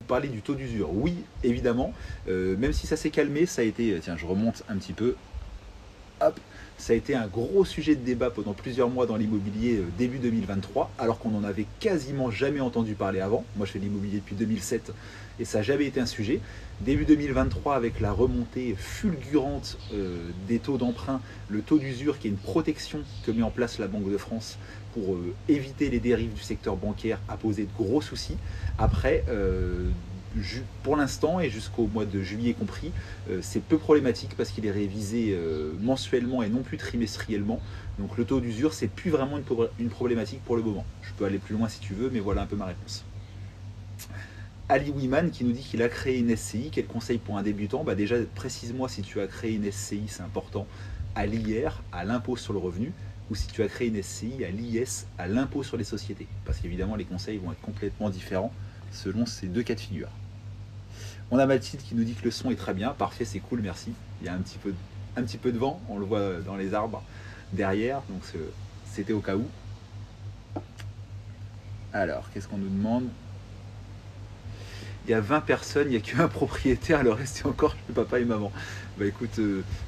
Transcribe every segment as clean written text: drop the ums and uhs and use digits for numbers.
parler du taux d'usure. Oui, évidemment, même si ça s'est calmé, ça a été, tiens, je remonte un petit peu, hop, ça a été un gros sujet de débat pendant plusieurs mois dans l'immobilier début 2023, alors qu'on n'en avait quasiment jamais entendu parler avant. Moi, je fais de l'immobilier depuis 2007 et ça n'a jamais été un sujet. Début 2023, avec la remontée fulgurante des taux d'emprunt, le taux d'usure qui est une protection que met en place la Banque de France pour éviter les dérives du secteur bancaire, a posé de gros soucis. Après, pour l'instant et jusqu'au mois de juillet compris, c'est peu problématique parce qu'il est révisé mensuellement et non plus trimestriellement. Donc le taux d'usure, c'est plus vraiment une problématique pour le moment. Je peux aller plus loin si tu veux, mais voilà un peu ma réponse. Ali Wiman qui nous dit qu'il a créé une SCI. Quel conseil pour un débutant? Déjà, précise-moi si tu as créé une SCI, c'est important, à l'IR, à l'impôt sur le revenu, ou si tu as créé une SCI à l'IS, à l'impôt sur les sociétés. Parce qu'évidemment, les conseils vont être complètement différents selon ces deux cas de figure. On a Mathilde qui nous dit que le son est très bien. Parfait, c'est cool, merci. Il y a un petit peu de vent, on le voit dans les arbres derrière, donc c'était au cas où. Alors, qu'est-ce qu'on nous demande? Il y a 20 personnes, il n'y a qu'un propriétaire, le reste c'est encore le papa et maman. Écoute,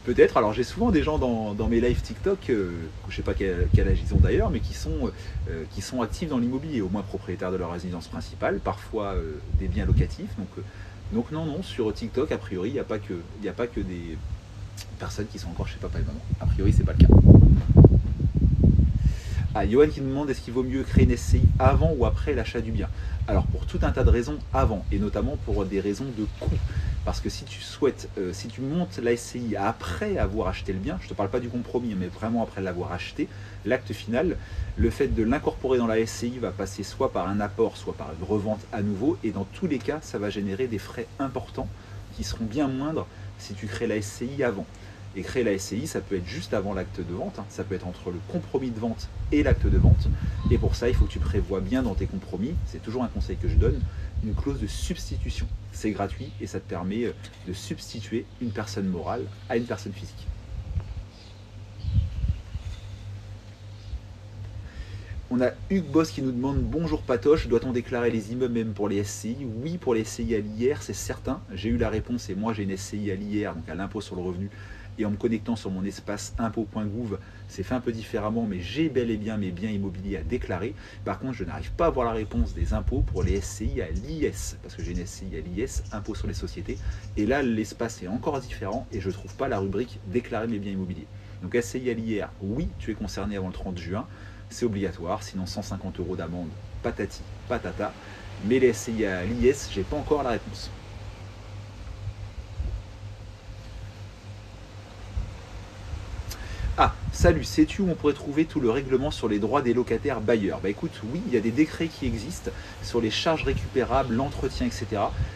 peut-être. Alors j'ai souvent des gens dans mes lives TikTok, je ne sais pas quel âge ils ont d'ailleurs, mais qui sont actifs dans l'immobilier, au moins propriétaires de leur résidence principale, parfois des biens locatifs. Donc non, sur TikTok, a priori, il n'y a pas que des personnes qui sont encore chez papa et maman. A priori, c'est pas le cas. Ah, Johan qui nous demande est-ce qu'il vaut mieux créer une SCI avant ou après l'achat du bien? Alors pour tout un tas de raisons, avant, et notamment pour des raisons de coût. Parce que si tu montes la SCI après avoir acheté le bien, je ne te parle pas du compromis, mais vraiment après l'avoir acheté, l'acte final, le fait de l'incorporer dans la SCI va passer soit par un apport, soit par une revente à nouveau, et dans tous les cas, ça va générer des frais importants qui seront bien moindres si tu crées la SCI avant. Et créer la SCI, ça peut être juste avant l'acte de vente, ça peut être entre le compromis de vente et l'acte de vente. Et pour ça, il faut que tu prévois bien dans tes compromis, c'est toujours un conseil que je donne, une clause de substitution. C'est gratuit et ça te permet de substituer une personne morale à une personne physique. On a Hugues Boss qui nous demande bonjour Patoche, doit-on déclarer les immeubles même pour les SCI? Oui, pour les SCI à l'IR, c'est certain. J'ai eu la réponse et moi j'ai une SCI à l'IR, donc à l'impôt sur le revenu. Et en me connectant sur mon espace impôt.gouv, c'est fait un peu différemment, mais j'ai bel et bien mes biens immobiliers à déclarer. Par contre, je n'arrive pas à avoir la réponse des impôts pour les SCI à l'IS, parce que j'ai une SCI à l'IS, impôt sur les sociétés. Et là, l'espace est encore différent et je ne trouve pas la rubrique déclarer mes biens immobiliers. Donc SCI à l'IR, oui, tu es concerné avant le 30 juin. C'est obligatoire, sinon 150 € d'amende, patati, patata. Mais les SCI à l'IS, j'ai pas encore la réponse. Ah, salut, sais-tu où on pourrait trouver tout le règlement sur les droits des locataires bailleurs? Écoute, oui, il y a des décrets qui existent sur les charges récupérables, l'entretien, etc.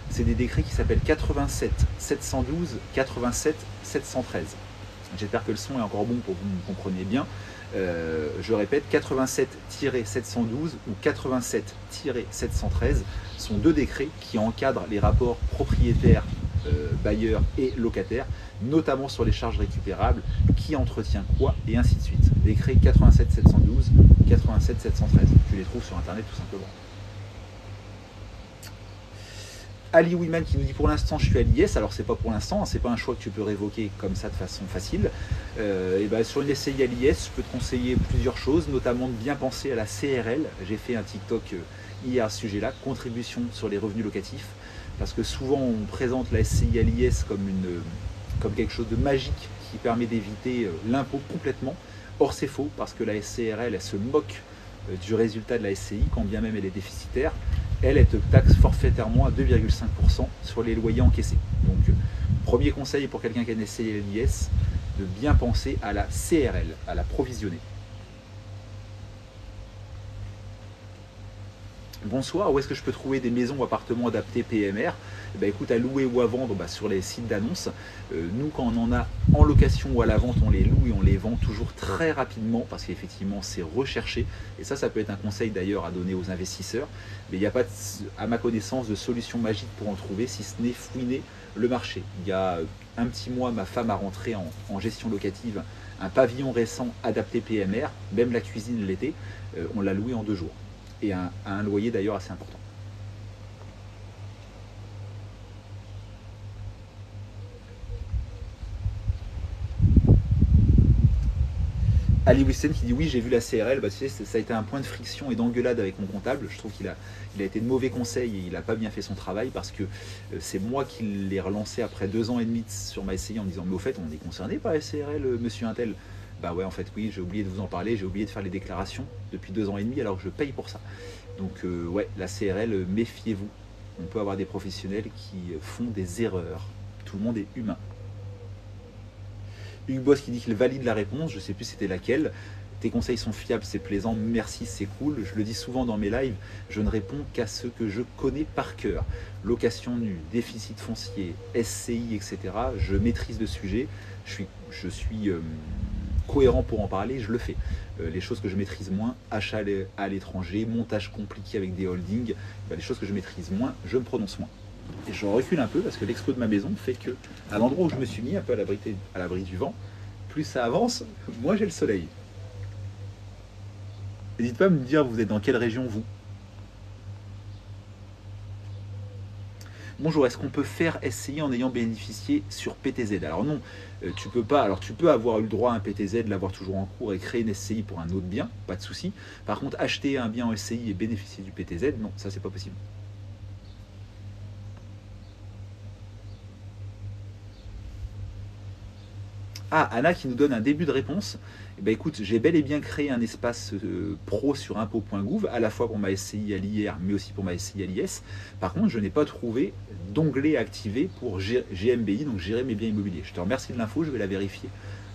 C'est des décrets qui s'appellent 87 712, 87 713. J'espère que le son est encore bon pour que vous me compreniez bien. Je répète, 87-712 ou 87-713 sont deux décrets qui encadrent les rapports propriétaires, bailleurs et locataires, notamment sur les charges récupérables, qui entretient quoi, et ainsi de suite. Décret 87-712, 87-713. Tu les trouves sur internet tout simplement. Ali Wiman qui nous dit pour l'instant je suis à l'IS, alors c'est pas pour l'instant, c'est pas un choix que tu peux révoquer comme ça de façon facile. Sur une SCI à l'IS, je peux te conseiller plusieurs choses, notamment de bien penser à la CRL. J'ai fait un TikTok hier à ce sujet-là, contribution sur les revenus locatifs, parce que souvent on présente la SCI à l'IS comme quelque chose de magique qui permet d'éviter l'impôt complètement. Or c'est faux, parce que la SCRL elle se moque du résultat de la SCI, quand bien même elle est déficitaire. Elle te taxe forfaitairement à 2,5% sur les loyers encaissés. Donc, premier conseil pour quelqu'un qui a une SCI à l'IS, de bien penser à la CRL, à la provisionner. Bonsoir, où est-ce que je peux trouver des maisons ou appartements adaptés PMR? Écoute, à louer ou à vendre sur les sites d'annonces. Nous, quand on en a en location ou à la vente, on les loue et on les vend toujours très rapidement parce qu'effectivement, c'est recherché. Et ça peut être un conseil d'ailleurs à donner aux investisseurs. Mais il n'y a pas, à ma connaissance, de solution magique pour en trouver, si ce n'est fouiner le marché. Il y a un petit mois, ma femme a rentré en gestion locative un pavillon récent adapté PMR, même la cuisine l'était. On l'a loué en 2 jours. Et à un loyer d'ailleurs assez important. Ali Wisten qui dit oui, j'ai vu la CRL, bah, tu sais, ça a été un point de friction et d'engueulade avec mon comptable. Je trouve qu'il a été de mauvais conseils et il n'a pas bien fait son travail parce que c'est moi qui l'ai relancé après 2 ans et demi sur ma SCI en disant mais au fait on est concerné par la CRL, monsieur Intel. Bah ouais, en fait oui, j'ai oublié de vous en parler, j'ai oublié de faire les déclarations depuis 2 ans et demi alors que je paye pour ça. Donc ouais, la CRL, méfiez-vous. On peut avoir des professionnels qui font des erreurs. Tout le monde est humain. Hugues Boss qui dit qu'il valide la réponse, je ne sais plus c'était laquelle. Tes conseils sont fiables, c'est plaisant, merci, c'est cool. Je le dis souvent dans mes lives, je ne réponds qu'à ce que je connais par cœur. Location nue, déficit foncier, SCI, etc. Je maîtrise le sujet, je suis cohérent pour en parler, je le fais. Les choses que je maîtrise moins, achat à l'étranger, montage compliqué avec des holdings, les choses que je maîtrise moins, je me prononce moins. Et je recule un peu parce que l'expo de ma maison fait que, à l'endroit où je me suis mis, un peu à l'abri du vent, plus ça avance, moins j'ai le soleil. N'hésitez pas à me dire, vous êtes dans quelle région vous? Bonjour, est-ce qu'on peut faire SCI en ayant bénéficié sur PTZ? Alors non, tu peux pas. Alors tu peux avoir eu le droit à un PTZ, l'avoir toujours en cours et créer une SCI pour un autre bien, pas de souci. Par contre, acheter un bien en SCI et bénéficier du PTZ, non, ça c'est pas possible. Ah, Anna qui nous donne un début de réponse. Eh ben, écoute, j'ai bel et bien créé un espace pro sur impôts.gouv, à la fois pour ma SCI à l'IR, mais aussi pour ma SCI à l'IS. Par contre, je n'ai pas trouvé d'onglet activé pour GMBI, donc gérer mes biens immobiliers. Je te remercie de l'info, je vais la vérifier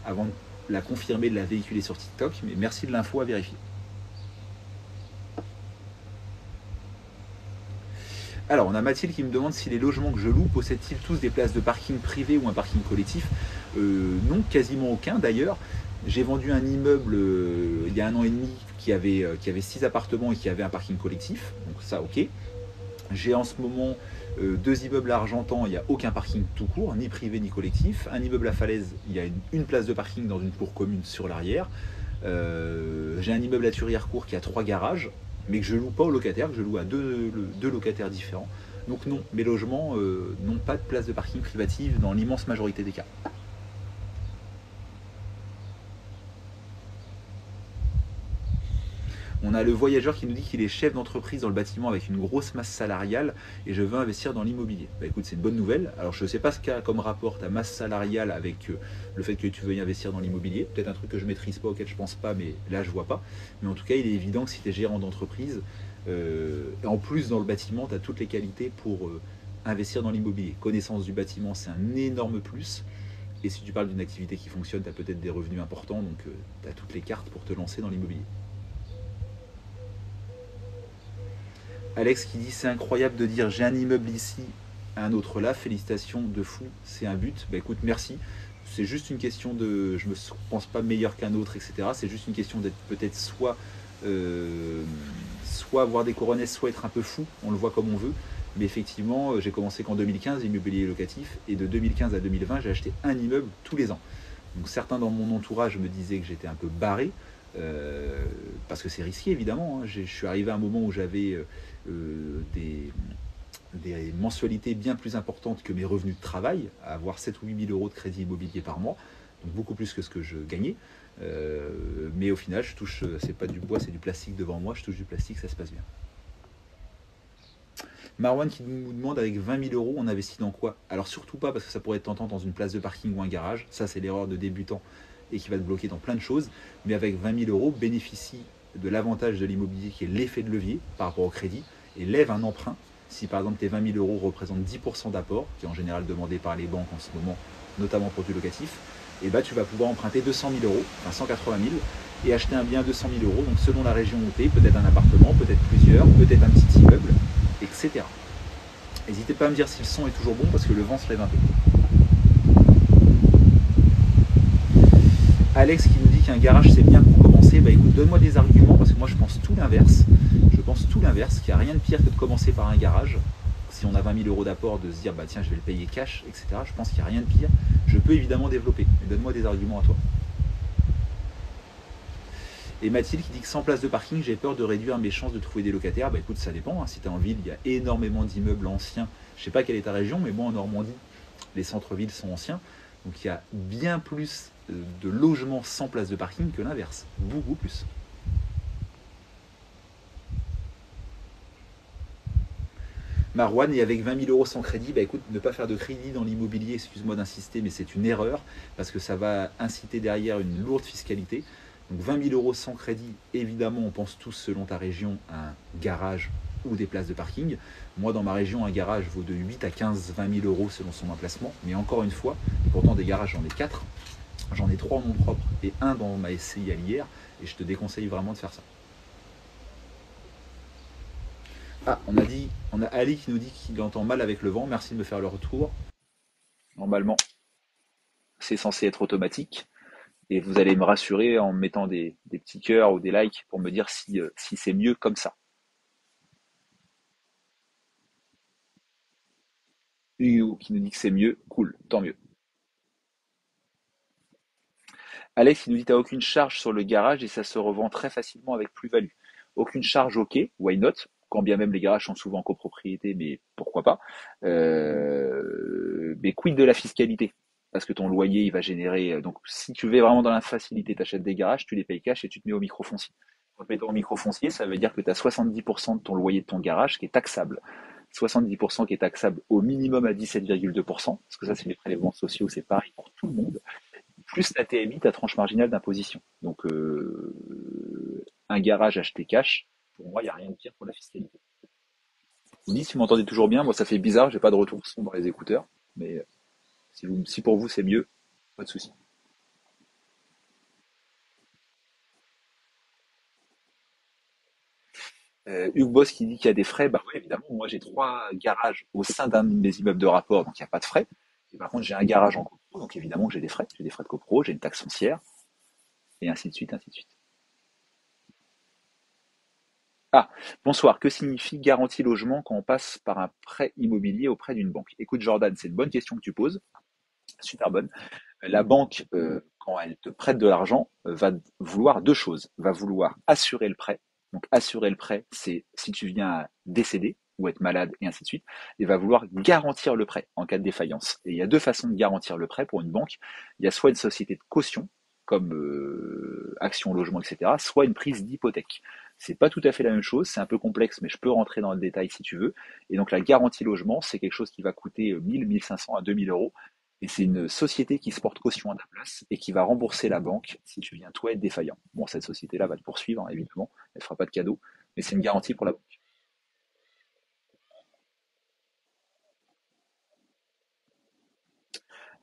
avant de la confirmer, de la véhiculer sur TikTok, mais merci de l'info à vérifier. Alors, on a Mathilde qui me demande si les logements que je loue possèdent-ils tous des places de parking privé ou un parking collectif. Non, quasiment aucun. D'ailleurs, j'ai vendu un immeuble il y a 1 an et demi qui avait 6 appartements et qui avait un parking collectif. Donc ça, ok. J'ai en ce moment 2 immeubles à Argentan, il n'y a aucun parking tout court, ni privé ni collectif. Un immeuble à Falaise, il y a une place de parking dans une cour commune sur l'arrière. J'ai un immeuble à Thurière-Court qui a 3 garages, mais que je loue pas aux locataires, que je loue à deux locataires différents. Donc non, mes logements n'ont pas de place de parking privative dans l'immense majorité des cas. On a le voyageur qui nous dit qu'il est chef d'entreprise dans le bâtiment avec une grosse masse salariale et je veux investir dans l'immobilier. Bah écoute, c'est une bonne nouvelle. Alors je ne sais pas ce qu'a comme rapport ta masse salariale avec le fait que tu veuilles investir dans l'immobilier. Peut-être un truc que je ne maîtrise pas, auquel je ne pense pas, mais là je ne vois pas. Mais en tout cas, il est évident que si tu es gérant d'entreprise, en plus dans le bâtiment, tu as toutes les qualités pour investir dans l'immobilier. Connaissance du bâtiment, c'est un énorme plus. Et si tu parles d'une activité qui fonctionne, tu as peut-être des revenus importants, donc tu as toutes les cartes pour te lancer dans l'immobilier. Alex qui dit c'est incroyable de dire j'ai un immeuble ici, un autre là, félicitations de fou, c'est un but. Bah écoute, merci. C'est juste une question de, je me pense pas meilleur qu'un autre, etc. C'est juste une question d'être peut-être soit avoir des coronesses, soit être un peu fou, on le voit comme on veut. Mais effectivement, j'ai commencé qu'en 2015, l'immobilier locatif, et de 2015 à 2020, j'ai acheté un immeuble tous les ans. Donc certains dans mon entourage me disaient que j'étais un peu barré, parce que c'est risqué évidemment. Je suis arrivé à un moment où j'avais des mensualités bien plus importantes que mes revenus de travail, à avoir 7 ou 8 000 euros de crédit immobilier par mois, donc beaucoup plus que ce que je gagnais. Mais au final, je touche, c'est pas du bois, c'est du plastique devant moi, je touche du plastique, ça se passe bien. Marwan qui nous demande avec 20 000 euros, on investit dans quoi? Alors surtout pas parce que ça pourrait être tentant dans une place de parking ou un garage, ça c'est l'erreur de débutant et qui va te bloquer dans plein de choses, mais avec 20 000 euros, bénéficie de l'avantage de l'immobilier qui est l'effet de levier par rapport au crédit et lève un emprunt. Si par exemple tes 20 000 euros représentent 10% d'apport, qui est en général demandé par les banques en ce moment, notamment pour du locatif, et bah tu vas pouvoir emprunter 200 000 euros, enfin 180 000, et acheter un bien 200 000 euros, donc selon la région où tu es, peut-être un appartement, peut-être plusieurs, peut-être un petit immeuble, etc. N'hésitez pas à me dire si le son est toujours bon parce que le vent se lève un peu. Alex qui nous dit qu'un garage c'est bien pour commencer, bah écoute, donne-moi des arguments parce que moi je pense tout l'inverse. Je pense tout l'inverse, qu'il n'y a rien de pire que de commencer par un garage. Si on a 20 000 euros d'apport, de se dire bah tiens je vais le payer cash, etc. Je pense qu'il n'y a rien de pire. Je peux évidemment développer, mais donne-moi des arguments à toi. Et Mathilde qui dit que sans place de parking, j'ai peur de réduire mes chances de trouver des locataires. Bah écoute, ça dépend. Si tu es en ville, il y a énormément d'immeubles anciens. Je ne sais pas quelle est ta région, mais moi en Normandie, les centres-villes sont anciens. Donc il y a bien plus de logements sans place de parking que l'inverse. Beaucoup plus. Marwan, et avec 20 000 euros sans crédit, bah écoute, ne pas faire de crédit dans l'immobilier, excuse-moi d'insister, mais c'est une erreur, parce que ça va inciter derrière une lourde fiscalité. Donc 20 000 euros sans crédit, évidemment, on pense tous, selon ta région, à un garage ou des places de parking. Moi, dans ma région, un garage vaut de 8 à 15, 20 000 euros selon son emplacement. Mais encore une fois, pourtant des garages, j'en ai 4. J'en ai 3 en nom propre et un dans ma SCI à l'IR. Et je te déconseille vraiment de faire ça. Ah, on a Ali qui nous dit qu'il entend mal avec le vent. Merci de me faire le retour. Normalement, c'est censé être automatique. Et vous allez me rassurer en me mettant des petits cœurs ou des likes pour me dire si c'est mieux comme ça. Hugo qui nous dit que c'est mieux, cool, tant mieux. Alex il nous dit t'as aucune charge sur le garage et ça se revend très facilement avec plus-value. Aucune charge, ok, why not? Quand bien même les garages sont souvent en copropriété, mais pourquoi pas? Mais quid de la fiscalité? Parce que ton loyer, il va générer. Donc, si tu veux vraiment dans la facilité, tu achètes des garages, tu les payes cash et tu te mets au microfoncier. En te mettant au microfoncier, ça veut dire que tu as 70% de ton loyer de ton garage qui est taxable. 70% qui est taxable au minimum à 17,2%, parce que ça, c'est les prélèvements sociaux, c'est pareil pour tout le monde, plus la TMI, ta tranche marginale d'imposition. Donc, un garage acheté cash, pour moi, il n'y a rien de pire pour la fiscalité. Vous dites si vous m'entendez toujours bien, moi ça fait bizarre, j'ai pas de retour son dans les écouteurs, mais si pour vous c'est mieux, pas de souci. Hugues Boss qui dit qu'il y a des frais, bah oui évidemment, moi j'ai 3 garages au sein d'un de mes immeubles de rapport, donc il n'y a pas de frais. Et par contre j'ai un garage en copro, donc évidemment j'ai des frais de copro, j'ai une taxe foncière, et ainsi de suite, ainsi de suite. Ah, bonsoir, que signifie garantie logement quand on passe par un prêt immobilier auprès d'une banque? Écoute Jordan, c'est une bonne question que tu poses, super bonne. La banque, quand elle te prête de l'argent, va vouloir 2 choses. Va vouloir assurer le prêt. Donc assurer le prêt, c'est si tu viens à décéder ou être malade et ainsi de suite, et va vouloir garantir le prêt en cas de défaillance. Et il y a 2 façons de garantir le prêt pour une banque. Il y a soit une société de caution, comme Action Logement, etc., soit une prise d'hypothèque. C'est pas tout à fait la même chose, c'est un peu complexe, mais je peux rentrer dans le détail si tu veux. Et donc la garantie logement, c'est quelque chose qui va coûter 1000, 1500 à 2000 euros et c'est une société qui se porte caution à ta place et qui va rembourser la banque si tu viens toi être défaillant. Bon, cette société-là va te poursuivre, hein, évidemment, elle ne fera pas de cadeau, mais c'est une garantie pour la banque.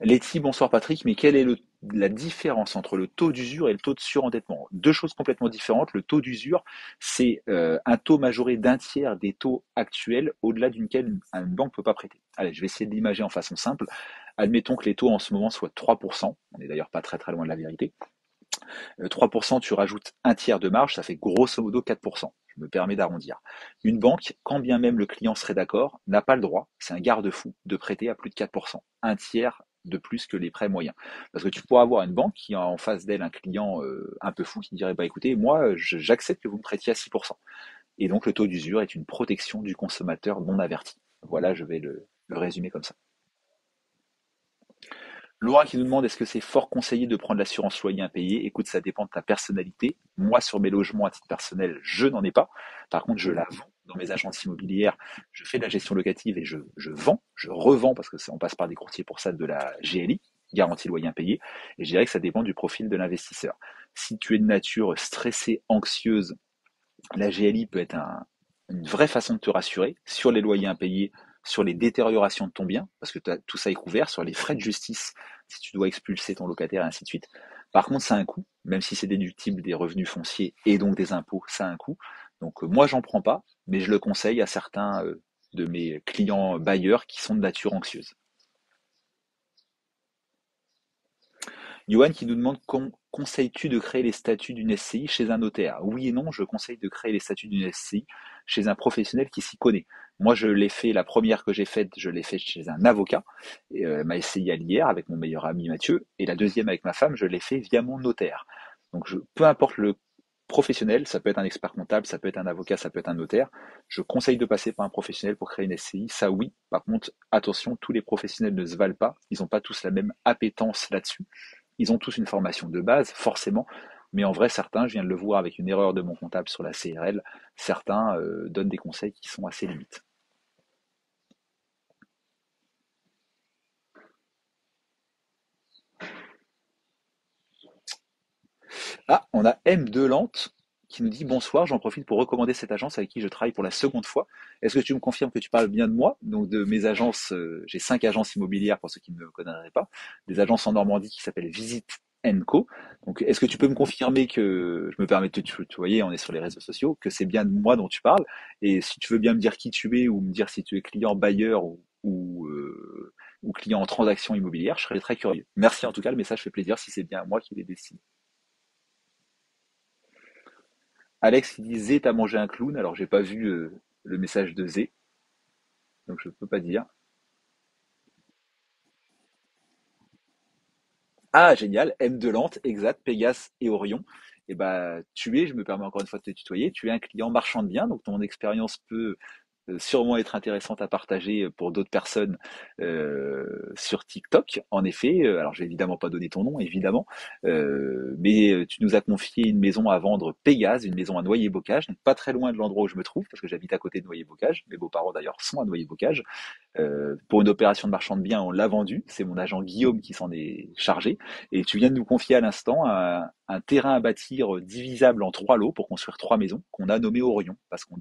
Letty, bonsoir Patrick, mais quelle est la différence entre le taux d'usure et le taux de surendettement? Deux choses complètement différentes. Le taux d'usure, c'est un taux majoré d'un tiers des taux actuels au-delà duquel une banque ne peut pas prêter. Allez, je vais essayer de l'imager en façon simple. Admettons que les taux en ce moment soient 3%, on n'est d'ailleurs pas très très loin de la vérité. 3%, tu rajoutes un tiers de marge, ça fait grosso modo 4%. Je me permets d'arrondir. Une banque, quand bien même le client serait d'accord, n'a pas le droit, c'est un garde-fou, de prêter à plus de 4%. Un tiers de plus que les prêts moyens. Parce que tu pourras avoir une banque qui a en face d'elle un client un peu fou qui dirait bah écoutez, moi j'accepte que vous me prêtiez à 6%. Et donc le taux d'usure est une protection du consommateur non averti. Voilà, je vais le résumer comme ça. Laura qui nous demande est-ce que c'est fort conseillé de prendre l'assurance loyer impayé? Écoute, ça dépend de ta personnalité. Moi, sur mes logements à titre personnel, je n'en ai pas. Par contre, je la vends dans mes agences immobilières. Je fais de la gestion locative et je vends, je revends parce que on passe par des courtiers pour ça de la GLI, garantie loyer impayé. Et je dirais que ça dépend du profil de l'investisseur. Si tu es de nature stressée, anxieuse, la GLI peut être une vraie façon de te rassurer sur les loyers impayés, sur les détériorations de ton bien, parce que tout ça est couvert, sur les frais de justice, si tu dois expulser ton locataire, et ainsi de suite. Par contre, ça a un coût, même si c'est déductible des revenus fonciers et donc des impôts, ça a un coût. Donc moi, j'en prends pas, mais je le conseille à certains de mes clients bailleurs qui sont de nature anxieuse. Johan qui nous demande conseilles-tu de créer les statuts d'une SCI chez un notaire? Oui et non, je conseille de créer les statuts d'une SCI chez un professionnel qui s'y connaît. Moi, je l'ai fait, la première que j'ai faite, je l'ai faite chez un avocat, et, ma SCI à l'IR avec mon meilleur ami Mathieu, et la deuxième avec ma femme, je l'ai fait via mon notaire. Donc, peu importe le professionnel, ça peut être un expert comptable, ça peut être un avocat, ça peut être un notaire. Je conseille de passer par un professionnel pour créer une SCI, ça oui. Par contre, attention, tous les professionnels ne se valent pas, ils n'ont pas tous la même appétence là-dessus. Ils ont tous une formation de base, forcément, mais en vrai, certains, je viens de le voir avec une erreur de mon comptable sur la CRL, certains donnent des conseils qui sont assez limites. Ah, on a M Delante qui nous dit bonsoir, j'en profite pour recommander cette agence avec qui je travaille pour la seconde fois. Est-ce que tu me confirmes que tu parles bien de moi? Donc de mes agences, j'ai 5 agences immobilières pour ceux qui ne me connaîtraient pas, des agences en Normandie qui s'appellent Visite Co. Donc est-ce que tu peux me confirmer que, je me permets de te tutoyer, on est sur les réseaux sociaux, que c'est bien de moi dont tu parles? Et si tu veux bien me dire qui tu es ou me dire si tu es client bailleur ou client en transaction immobilière, je serais très curieux. Merci en tout cas, le message fait plaisir si c'est bien à moi qui l'ai destiné. Alex il dit Zé, t'as mangé un clown. Alors j'ai pas vu le message de Zé, donc je peux pas dire. Ah génial, M de Lente, exact, Pégase et Orion. Et bah tu es, je me permets encore une fois de te tutoyer, tu es un client marchand de biens, donc ton expérience peut sûrement être intéressante à partager pour d'autres personnes sur TikTok. En effet, alors je vais évidemment pas donner ton nom, évidemment, mais tu nous as confié une maison à vendre Pégase, une maison à Noyer-Bocage, donc pas très loin de l'endroit où je me trouve, parce que j'habite à côté de Noyer-Bocage. Mes beaux-parents d'ailleurs sont à Noyer-Bocage. Pour une opération de marchand de biens, on l'a vendu. C'est mon agent Guillaume qui s'en est chargé. Et tu viens de nous confier à l'instant un terrain à bâtir divisable en 3 lots pour construire 3 maisons qu'on a nommé Orion, parce on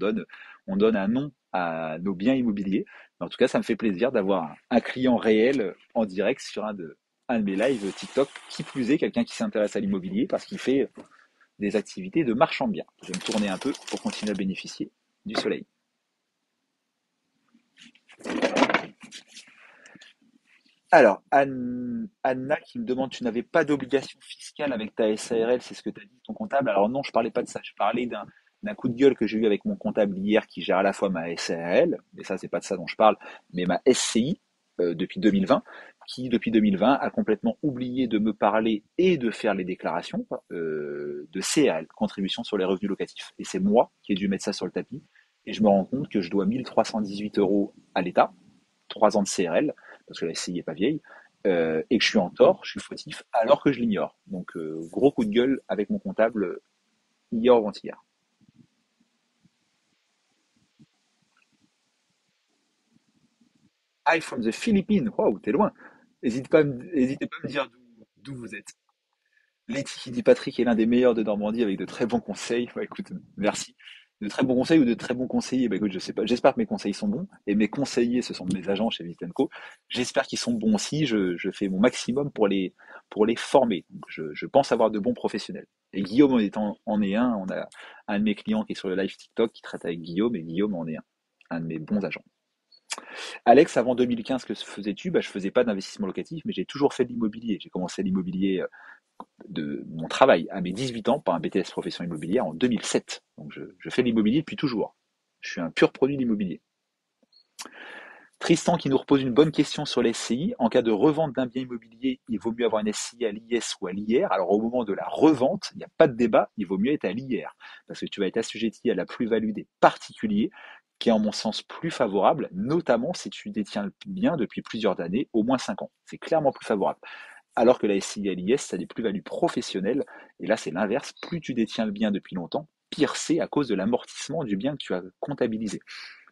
donne un nom à nos biens immobiliers. Mais en tout cas, ça me fait plaisir d'avoir un client réel en direct sur un de mes lives TikTok. Qui plus est, quelqu'un qui s'intéresse à l'immobilier parce qu'il fait des activités de marchand de biens. Je vais me tourner un peu pour continuer à bénéficier du soleil. Alors, Anna qui me demande, tu n'avais pas d'obligation fiscale avec ta SARL, c'est ce que tu as dit ton comptable. Alors non, je parlais pas de ça, je parlais d'un coup de gueule que j'ai eu avec mon comptable hier qui gère à la fois ma SARL, mais ça c'est pas de ça dont je parle, mais ma SCI depuis 2020, qui depuis 2020 a complètement oublié de me parler et de faire les déclarations de CRL, contribution sur les revenus locatifs. Et c'est moi qui ai dû mettre ça sur le tapis, et je me rends compte que je dois 1 318 € à l'État, 3 ans de CRL, parce que la SCI est pas vieille, et que je suis en tort, je suis fautif, alors que je l'ignore. Donc gros coup de gueule avec mon comptable hier ou avant-hier. Hi from the Philippines, waouh, t'es loin. Hésitez pas à me dire d'où vous êtes. Letty qui dit Patrick est l'un des meilleurs de Normandie avec de très bons conseils. Bah, écoute, merci. De très bons conseils ou de très bons conseillers, bah, écoute, je sais pas. J'espère que mes conseils sont bons. Et mes conseillers, ce sont mes agents chez Vitenco. J'espère qu'ils sont bons aussi. Je fais mon maximum pour les former. Donc, je pense avoir de bons professionnels. Et Guillaume en est un. On a un de mes clients qui est sur le live TikTok qui traite avec Guillaume et Guillaume en est un de mes bons agents. Alex, avant 2015, que faisais-tu? Bah, je faisais pas d'investissement locatif, mais j'ai toujours fait de l'immobilier. J'ai commencé l'immobilier de mon travail à mes 18 ans par un BTS profession immobilière en 2007. Donc je fais de l'immobilier depuis toujours. Je suis un pur produit de l'immobilier. Tristan qui nous repose une bonne question sur les SCI. En cas de revente d'un bien immobilier, il vaut mieux avoir une SCI à l'IS ou à l'IR. Alors au moment de la revente, il n'y a pas de débat, il vaut mieux être à l'IR. Parce que tu vas être assujetti à la plus-value des particuliers, qui est en mon sens plus favorable, notamment si tu détiens le bien depuis plusieurs années, au moins 5 ans. C'est clairement plus favorable. Alors que la SCI à l'IS, ça a des plus-values professionnelles. Et là, c'est l'inverse. Plus tu détiens le bien depuis longtemps, pire c'est à cause de l'amortissement du bien que tu as comptabilisé.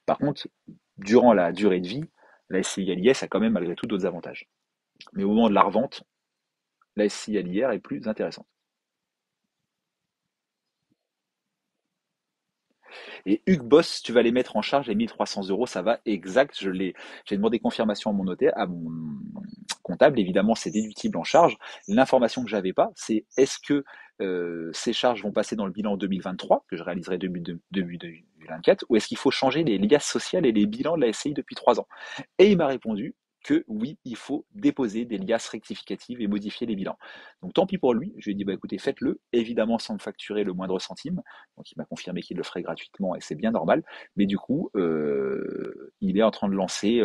Par contre, durant la durée de vie, la SCI à l'IS a quand même malgré tout d'autres avantages. Mais au moment de la revente, la SCI à l'IR est plus intéressante. Et Hugues Boss, tu vas les mettre en charge, les 1 300 €, ça va exact. J'ai demandé confirmation à mon notaire, à mon comptable. Évidemment, c'est déductible en charge. L'information que j'avais pas, c'est est-ce que ces charges vont passer dans le bilan 2023, que je réaliserai début 2024, ou est-ce qu'il faut changer les liasses sociales et les bilans de la SCI depuis 3 ans? Et il m'a répondu que oui, il faut déposer des liasses rectificatives et modifier les bilans. Donc tant pis pour lui, je lui ai dit bah écoutez, faites-le, évidemment sans me facturer le moindre centime. Donc il m'a confirmé qu'il le ferait gratuitement et c'est bien normal. Mais du coup, il est en train de lancer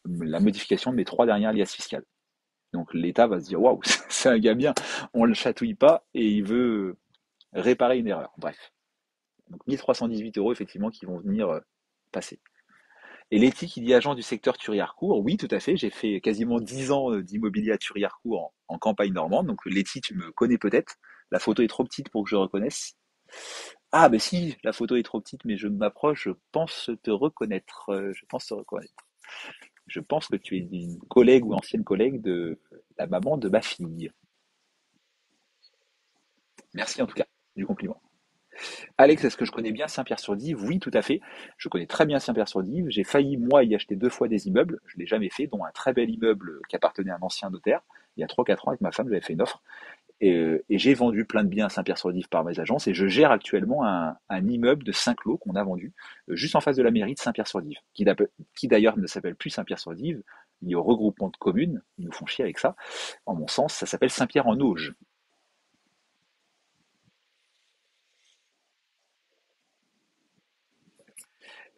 la modification de mes 3 dernières liasses fiscales. Donc l'État va se dire waouh, c'est un gars bien, on le chatouille pas et il veut réparer une erreur. Bref. Donc 1318 € effectivement qui vont venir passer. Et Letty qui dit agent du secteur Thury-Harcourt, oui tout à fait, j'ai fait quasiment 10 ans d'immobilier à Thury-Harcourt en campagne normande, donc Letty tu me connais peut-être, la photo est trop petite pour que je reconnaisse. Ah ben si, la photo est trop petite mais je m'approche, je pense te reconnaître, je pense te reconnaître. Je pense que tu es une collègue ou ancienne collègue de la maman de ma fille. Merci en tout cas du compliment. Alex, est-ce que je connais bien Saint-Pierre-sur-Dive? Oui, tout à fait. Je connais très bien Saint-Pierre-sur-Dive. J'ai failli, moi, y acheter 2 fois des immeubles. Je ne l'ai jamais fait, dont un très bel immeuble qui appartenait à un ancien notaire. Il y a 3 4 ans, avec ma femme, j'avais fait une offre. Et j'ai vendu plein de biens à Saint-Pierre-sur-Dive par mes agences. Et je gère actuellement un immeuble de 5 lots qu'on a vendu juste en face de la mairie de Saint-Pierre-sur-Dive, qui d'ailleurs ne s'appelle plus Saint-Pierre-sur-Dive. Il y a au regroupement de communes. Ils nous font chier avec ça. En mon sens, ça s'appelle Saint-Pierre-en-Auge.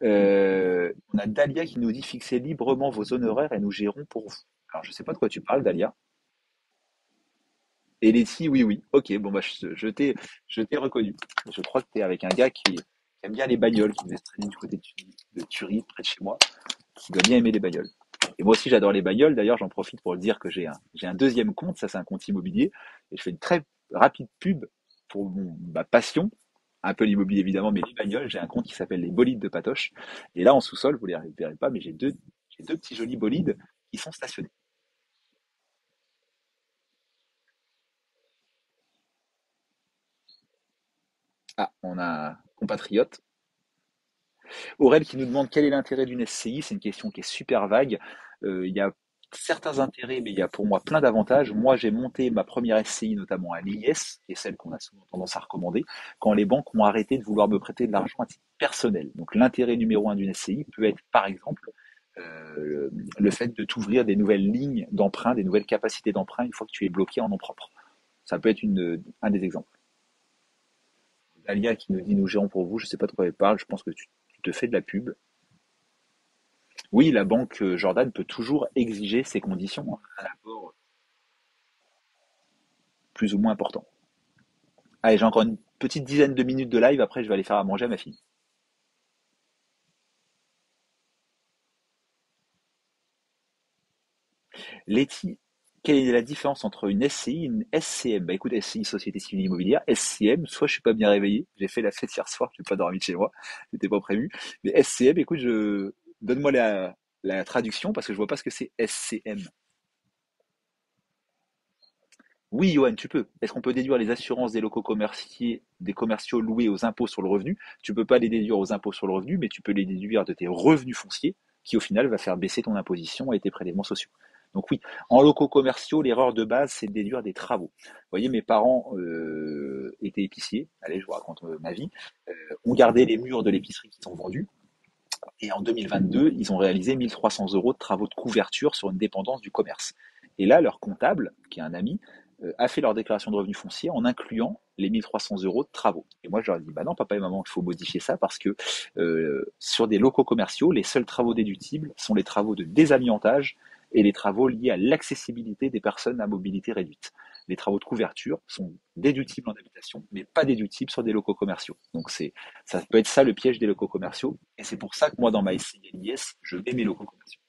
On a Dalia qui nous dit fixez librement vos honoraires et nous gérons pour vous. Alors, je sais pas de quoi tu parles, Dalia. Et Letty, oui, oui. Ok, bon, bah, je t'ai reconnu. Je crois que tu es avec un gars qui aime bien les bagnoles, qui devait se traîner du côté de Thury, près de chez moi, qui doit bien aimer les bagnoles. Et moi aussi, j'adore les bagnoles. D'ailleurs, j'en profite pour le dire que j'ai un deuxième compte. Ça, c'est un compte immobilier. Et je fais une très rapide pub pour ma passion. Un peu l'immobilier, évidemment, mais les bagnoles. J'ai un compte qui s'appelle les bolides de Patoche. Et là, en sous-sol, vous les verrez pas, mais j'ai deux petits jolis bolides qui sont stationnés. Ah, on a un compatriote. Aurel qui nous demande quel est l'intérêt d'une SCI. C'est une question qui est super vague. Il y a certains intérêts, mais il y a pour moi plein d'avantages. Moi, j'ai monté ma première SCI, notamment à l'IS, qui est celle qu'on a souvent tendance à recommander, quand les banques ont arrêté de vouloir me prêter de l'argent à titre personnel. Donc l'intérêt numéro un d'une SCI peut être, par exemple, le fait de t'ouvrir des nouvelles lignes d'emprunt, des nouvelles capacités d'emprunt une fois que tu es bloqué en nom propre. Ça peut être un des exemples. Alia qui nous dit nous gérons pour vous, je ne sais pas de quoi elle parle, je pense que tu te fais de la pub. Oui, la banque Jordan peut toujours exiger ces conditions, hein, un apport plus ou moins important. Allez, j'ai encore une petite dizaine de minutes de live, après je vais aller faire à manger à ma fille. Letty, quelle est la différence entre une SCI et une SCM? Bah écoute, SCI, Société Civile Immobilière, SCM, soit je suis pas bien réveillé, j'ai fait la fête hier soir, j'ai pas dormi de chez moi, c'était pas prévu. Mais SCM, écoute, donne-moi la traduction parce que je vois pas ce que c'est SCM. Oui, Johan, tu peux. Est-ce qu'on peut déduire les assurances des locaux commerciaux loués aux impôts sur le revenu? Tu peux pas les déduire aux impôts sur le revenu, mais tu peux les déduire de tes revenus fonciers, qui au final va faire baisser ton imposition et tes prélèvements sociaux. Donc oui, en locaux commerciaux, l'erreur de base, c'est de déduire des travaux. Vous voyez, mes parents étaient épiciers. Allez, je vous raconte ma vie. On gardait les murs de l'épicerie qui sont vendus. Et en 2022, ils ont réalisé 1 300 € de travaux de couverture sur une dépendance du commerce. Et là, leur comptable, qui est un ami, a fait leur déclaration de revenus fonciers en incluant les 1 300 € de travaux. Et moi, je leur ai dit, bah non, papa et maman, il faut modifier ça parce que sur des locaux commerciaux, les seuls travaux déductibles sont les travaux de désamiantage et les travaux liés à l'accessibilité des personnes à mobilité réduite. Les travaux de couverture sont déductibles en habitation, mais pas déductibles sur des locaux commerciaux. Donc ça peut être ça le piège des locaux commerciaux. Et c'est pour ça que moi, dans ma SCI LIS, je mets mes locaux commerciaux.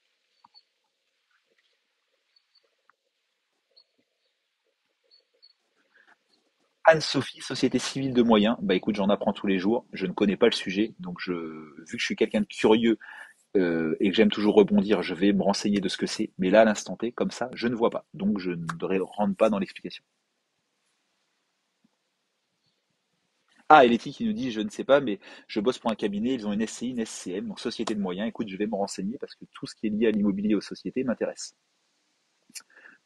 Anne-Sophie, société civile de moyens. Bah écoute, j'en apprends tous les jours. Je ne connais pas le sujet, donc vu que je suis quelqu'un de curieux et que j'aime toujours rebondir, je vais me renseigner de ce que c'est. Mais là, à l'instant T, comme ça, je ne vois pas. Donc je ne rentre pas dans l'explication. Ah, et Letty qui nous dit, je ne sais pas, mais je bosse pour un cabinet, ils ont une SCI, une SCM, donc société de moyens. Écoute, je vais me renseigner parce que tout ce qui est lié à l'immobilier et aux sociétés m'intéresse.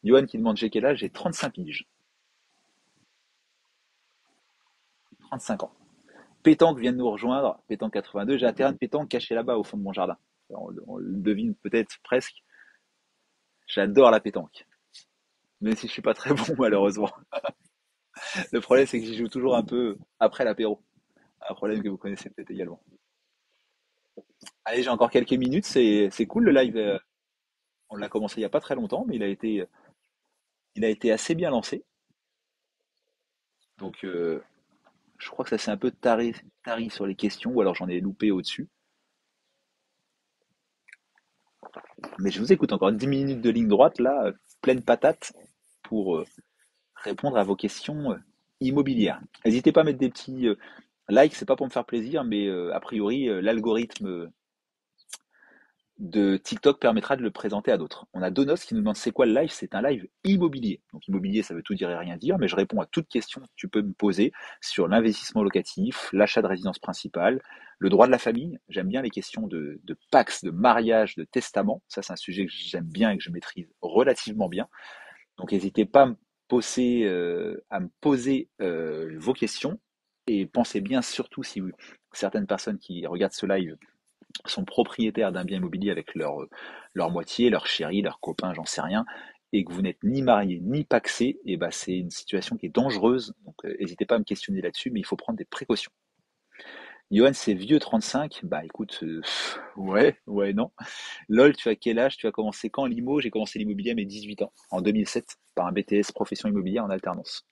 Johan qui demande j'ai quel âge? J'ai 35 piges, 35 ans. Pétanque vient de nous rejoindre, Pétanque 82. J'ai un terrain de pétanque caché là-bas au fond de mon jardin. On le devine peut-être presque. J'adore la pétanque, même si je suis pas très bon malheureusement. Le problème c'est que j'y joue toujours un peu après l'apéro. Un problème que vous connaissez peut-être également. Allez, j'ai encore quelques minutes. C'est cool le live. On l'a commencé il y a pas très longtemps, mais il a été assez bien lancé. Donc Je crois que ça s'est un peu tari sur les questions, ou alors j'en ai loupé au-dessus. Mais je vous écoute encore 10 minutes de ligne droite, là, pleine patate, pour répondre à vos questions immobilières. N'hésitez pas à mettre des petits likes, c'est pas pour me faire plaisir, mais a priori, l'algorithme de TikTok permettra de le présenter à d'autres. On a Donos qui nous demande c'est quoi le live? C'est un live immobilier. Donc immobilier, ça veut tout dire et rien dire, mais je réponds à toute question que tu peux me poser sur l'investissement locatif, l'achat de résidence principale, le droit de la famille. J'aime bien les questions de Pax, de mariage, de testament. Ça, c'est un sujet que j'aime bien et que je maîtrise relativement bien. Donc n'hésitez pas à me poser vos questions et pensez bien surtout si certaines personnes qui regardent ce live sont propriétaires d'un bien immobilier avec leur moitié, leur chéri, leur copain, j'en sais rien, et que vous n'êtes ni marié ni pacsé, et ben c'est une situation qui est dangereuse. Donc n'hésitez pas à me questionner là-dessus, mais il faut prendre des précautions. Johan, c'est vieux 35. Bah écoute, ouais, ouais, non. Lol, tu as quel âge? Tu as commencé quand l'IMO? J'ai commencé l'immobilier à mes 18 ans, en 2007, par un BTS profession immobilière en alternance.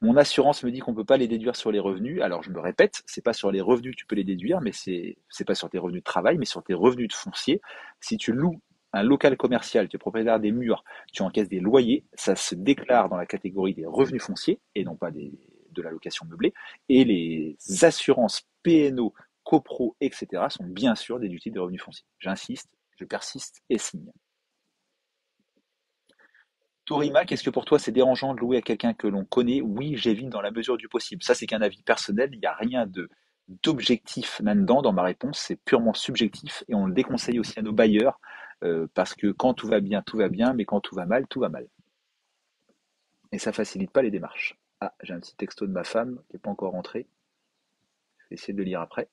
Mon assurance me dit qu'on ne peut pas les déduire sur les revenus. Alors je me répète, c'est pas sur les revenus que tu peux les déduire, mais c'est pas sur tes revenus de travail, mais sur tes revenus de foncier. Si tu loues un local commercial, tu es propriétaire des murs, tu encaisses des loyers, ça se déclare dans la catégorie des revenus fonciers et non pas de la location meublée. Et les assurances PNO, copro, etc. sont bien sûr déductibles des revenus fonciers. J'insiste, je persiste et signe. Torima, qu'est-ce que pour toi c'est dérangeant de louer à quelqu'un que l'on connaît? Oui, j'évite dans la mesure du possible. Ça, c'est qu'un avis personnel, il n'y a rien de d'objectif là-dedans dans ma réponse, c'est purement subjectif et on le déconseille aussi à nos bailleurs parce que quand tout va bien, mais quand tout va mal, tout va mal. Et ça facilite pas les démarches. Ah, j'ai un petit texto de ma femme qui n'est pas encore rentré. Je vais essayer de le lire après.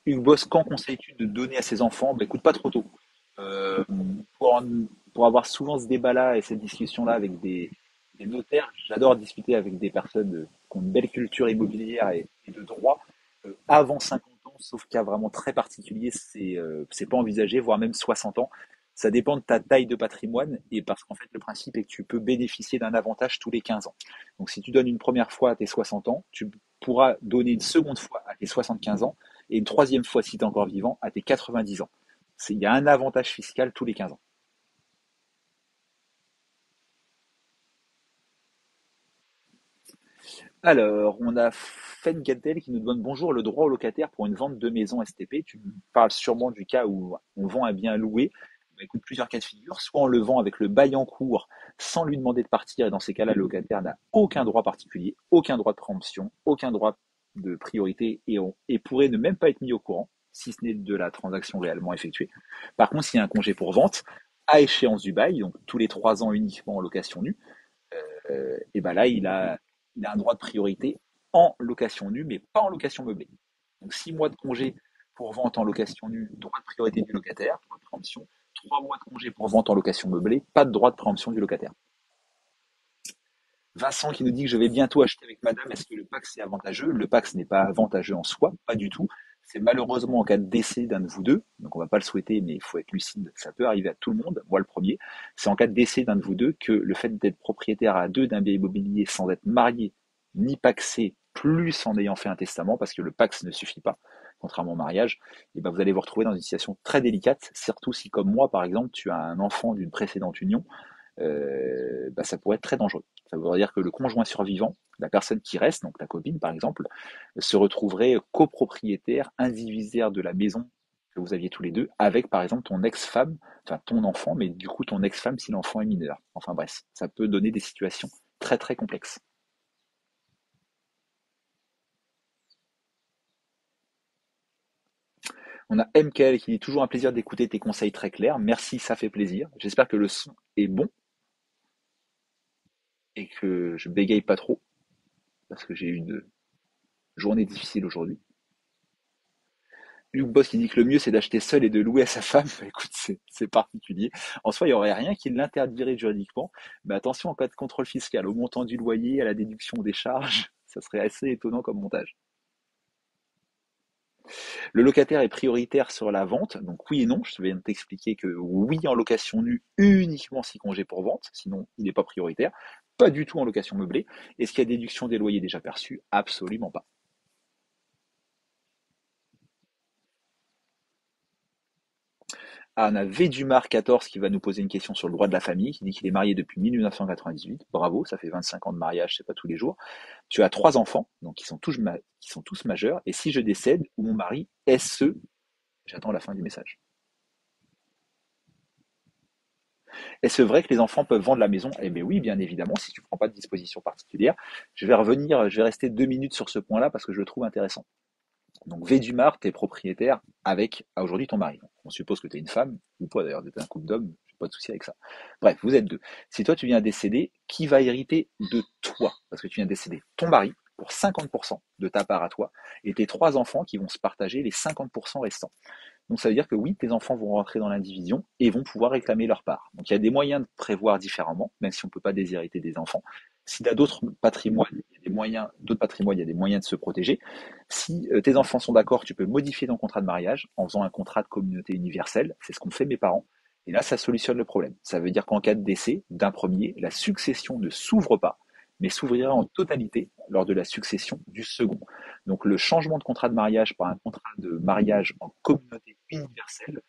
Hugues Boss, quand conseilles-tu de donner à ses enfants? Bah, écoute, pas trop tôt. Euh, pour, pour avoir souvent ce débat-là et cette discussion-là avec des notaires, j'adore discuter avec des personnes qui ont une belle culture immobilière et de droit. Avant 50 ans, sauf cas vraiment très particulier, c'est pas envisagé, voire même 60 ans. Ça dépend de ta taille de patrimoine et parce qu'en fait, le principe est que tu peux bénéficier d'un avantage tous les 15 ans. Donc, si tu donnes une première fois à tes 60 ans, tu pourras donner une seconde fois à tes 75 ans et une troisième fois, si tu es encore vivant, à tes 90 ans. Il y a un avantage fiscal tous les 15 ans. Alors, on a Fen Gatel qui nous demande bonjour, le droit au locataire pour une vente de maison STP. Tu parles sûrement du cas où on vend un bien loué. Bah, écoute, plusieurs cas de figure. Soit on le vend avec le bail en cours sans lui demander de partir, et dans ces cas-là, le locataire n'a aucun droit particulier, aucun droit de préemption, aucun droit de priorité et pourrait ne même pas être mis au courant, si ce n'est de la transaction réellement effectuée. Par contre, s'il y a un congé pour vente, à échéance du bail, donc tous les 3 ans uniquement en location nue, et ben là, il a un droit de priorité en location nue, mais pas en location meublée. Donc 6 mois de congé pour vente en location nue, droit de priorité du locataire, droit de préemption. 3 mois de congé pour vente en location meublée, pas de droit de préemption du locataire. Vincent qui nous dit que je vais bientôt acheter avec madame, est-ce que le Pax est avantageux? Le Pax n'est pas avantageux en soi, pas du tout. C'est malheureusement en cas de décès d'un de vous deux, donc on ne va pas le souhaiter, mais il faut être lucide, ça peut arriver à tout le monde, moi le premier. C'est en cas de décès d'un de vous deux que le fait d'être propriétaire à deux d'un bien immobilier sans être marié ni paxé, plus en ayant fait un testament, parce que le Pax ne suffit pas, contrairement au mariage, et ben vous allez vous retrouver dans une situation très délicate, surtout si comme moi par exemple tu as un enfant d'une précédente union, bah, ça pourrait être très dangereux. Ça voudrait dire que le conjoint survivant, la personne qui reste, donc ta copine par exemple, se retrouverait copropriétaire, indivisaire de la maison que vous aviez tous les deux, avec par exemple ton ex-femme, enfin ton enfant, mais du coup ton ex-femme si l'enfant est mineur. Enfin bref, ça peut donner des situations très très complexes. On a MKL qui dit toujours un plaisir d'écouter tes conseils très clairs. Merci, ça fait plaisir. J'espère que le son est bon et que je bégaye pas trop parce que j'ai eu une journée difficile aujourd'hui. Luke Boss qui dit que le mieux c'est d'acheter seul et de louer à sa femme. Bah, écoute, c'est particulier. En soi, il n'y aurait rien qui l'interdirait juridiquement. Mais attention en cas de contrôle fiscal, au montant du loyer, à la déduction des charges, ça serait assez étonnant comme montage. Le locataire est prioritaire sur la vente, donc oui et non. Je viens de t'expliquer que oui en location nue uniquement si congé pour vente, sinon il n'est pas prioritaire. Pas du tout en location meublée. Est-ce qu'il y a déduction des loyers déjà perçus? Absolument pas. Ah, on a Védumar 14 qui va nous poser une question sur le droit de la famille, qui dit qu'il est marié depuis 1998. Bravo, ça fait 25 ans de mariage, c'est pas tous les jours. Tu as trois enfants, donc qui sont tous majeurs. Et si je décède, ou mon mari, SE, j'attends la fin du message. Est-ce vrai que les enfants peuvent vendre la maison? Eh bien oui, bien évidemment, si tu ne prends pas de disposition particulière. Je vais rester 2 minutes sur ce point-là parce que je le trouve intéressant. Donc Védumar, tu es propriétaire avec aujourd'hui ton mari. On suppose que tu es une femme, ou pas d'ailleurs, tu es un couple d'hommes, j'ai pas de souci avec ça. Bref, vous êtes deux. Si toi tu viens décéder, qui va hériter de toi? Parce que tu viens décéder ton mari pour 50% de ta part à toi, et tes trois enfants qui vont se partager les 50% restants. Donc ça veut dire que oui, tes enfants vont rentrer dans l'indivision et vont pouvoir réclamer leur part. Donc il y a des moyens de prévoir différemment, même si on ne peut pas déshériter des enfants. Si tu as d'autres patrimoines, il y a des moyens de se protéger. Si tes enfants sont d'accord, tu peux modifier ton contrat de mariage en faisant un contrat de communauté universelle. C'est ce qu'ont fait mes parents. Et là, ça solutionne le problème. Ça veut dire qu'en cas de décès d'un premier, la succession ne s'ouvre pas, mais s'ouvrira en totalité lors de la succession du second. Donc le changement de contrat de mariage par un contrat de mariage en communauté universelle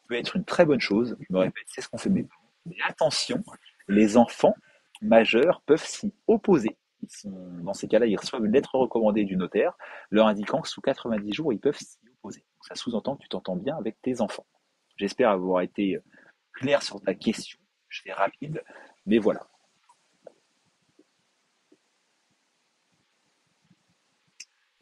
peut être une très bonne chose. Je me répète, c'est ce qu'on fait mes parents. Mais attention, les enfants majeurs peuvent s'y opposer. Dans ces cas-là, ils reçoivent une lettre recommandée du notaire leur indiquant que sous 90 jours, ils peuvent s'y opposer. Donc, ça sous-entend que tu t'entends bien avec tes enfants. J'espère avoir été clair sur ta question. Je fais rapide, mais voilà.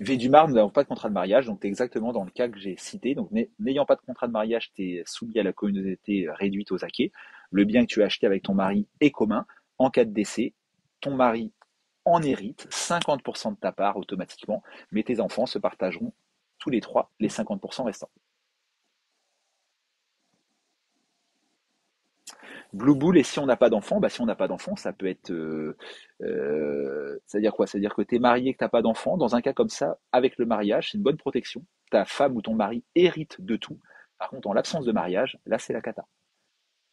Védumar, nous n'avons pas de contrat de mariage, donc tu es exactement dans le cas que j'ai cité. Donc n'ayant pas de contrat de mariage, tu es soumis à la communauté réduite aux acquis. Le bien que tu as acheté avec ton mari est commun. En cas de décès, ton mari en hérite 50% de ta part automatiquement, mais tes enfants se partageront tous les trois les 50% restants. Blue Bull, et si on n'a pas d'enfant, bah si on n'a pas d'enfant, ça peut être. Ça veut dire quoi? Ça veut dire que tu es marié, que tu n'as pas d'enfant. Dans un cas comme ça, avec le mariage, c'est une bonne protection. Ta femme ou ton mari hérite de tout. Par contre, en l'absence de mariage, là, c'est la cata.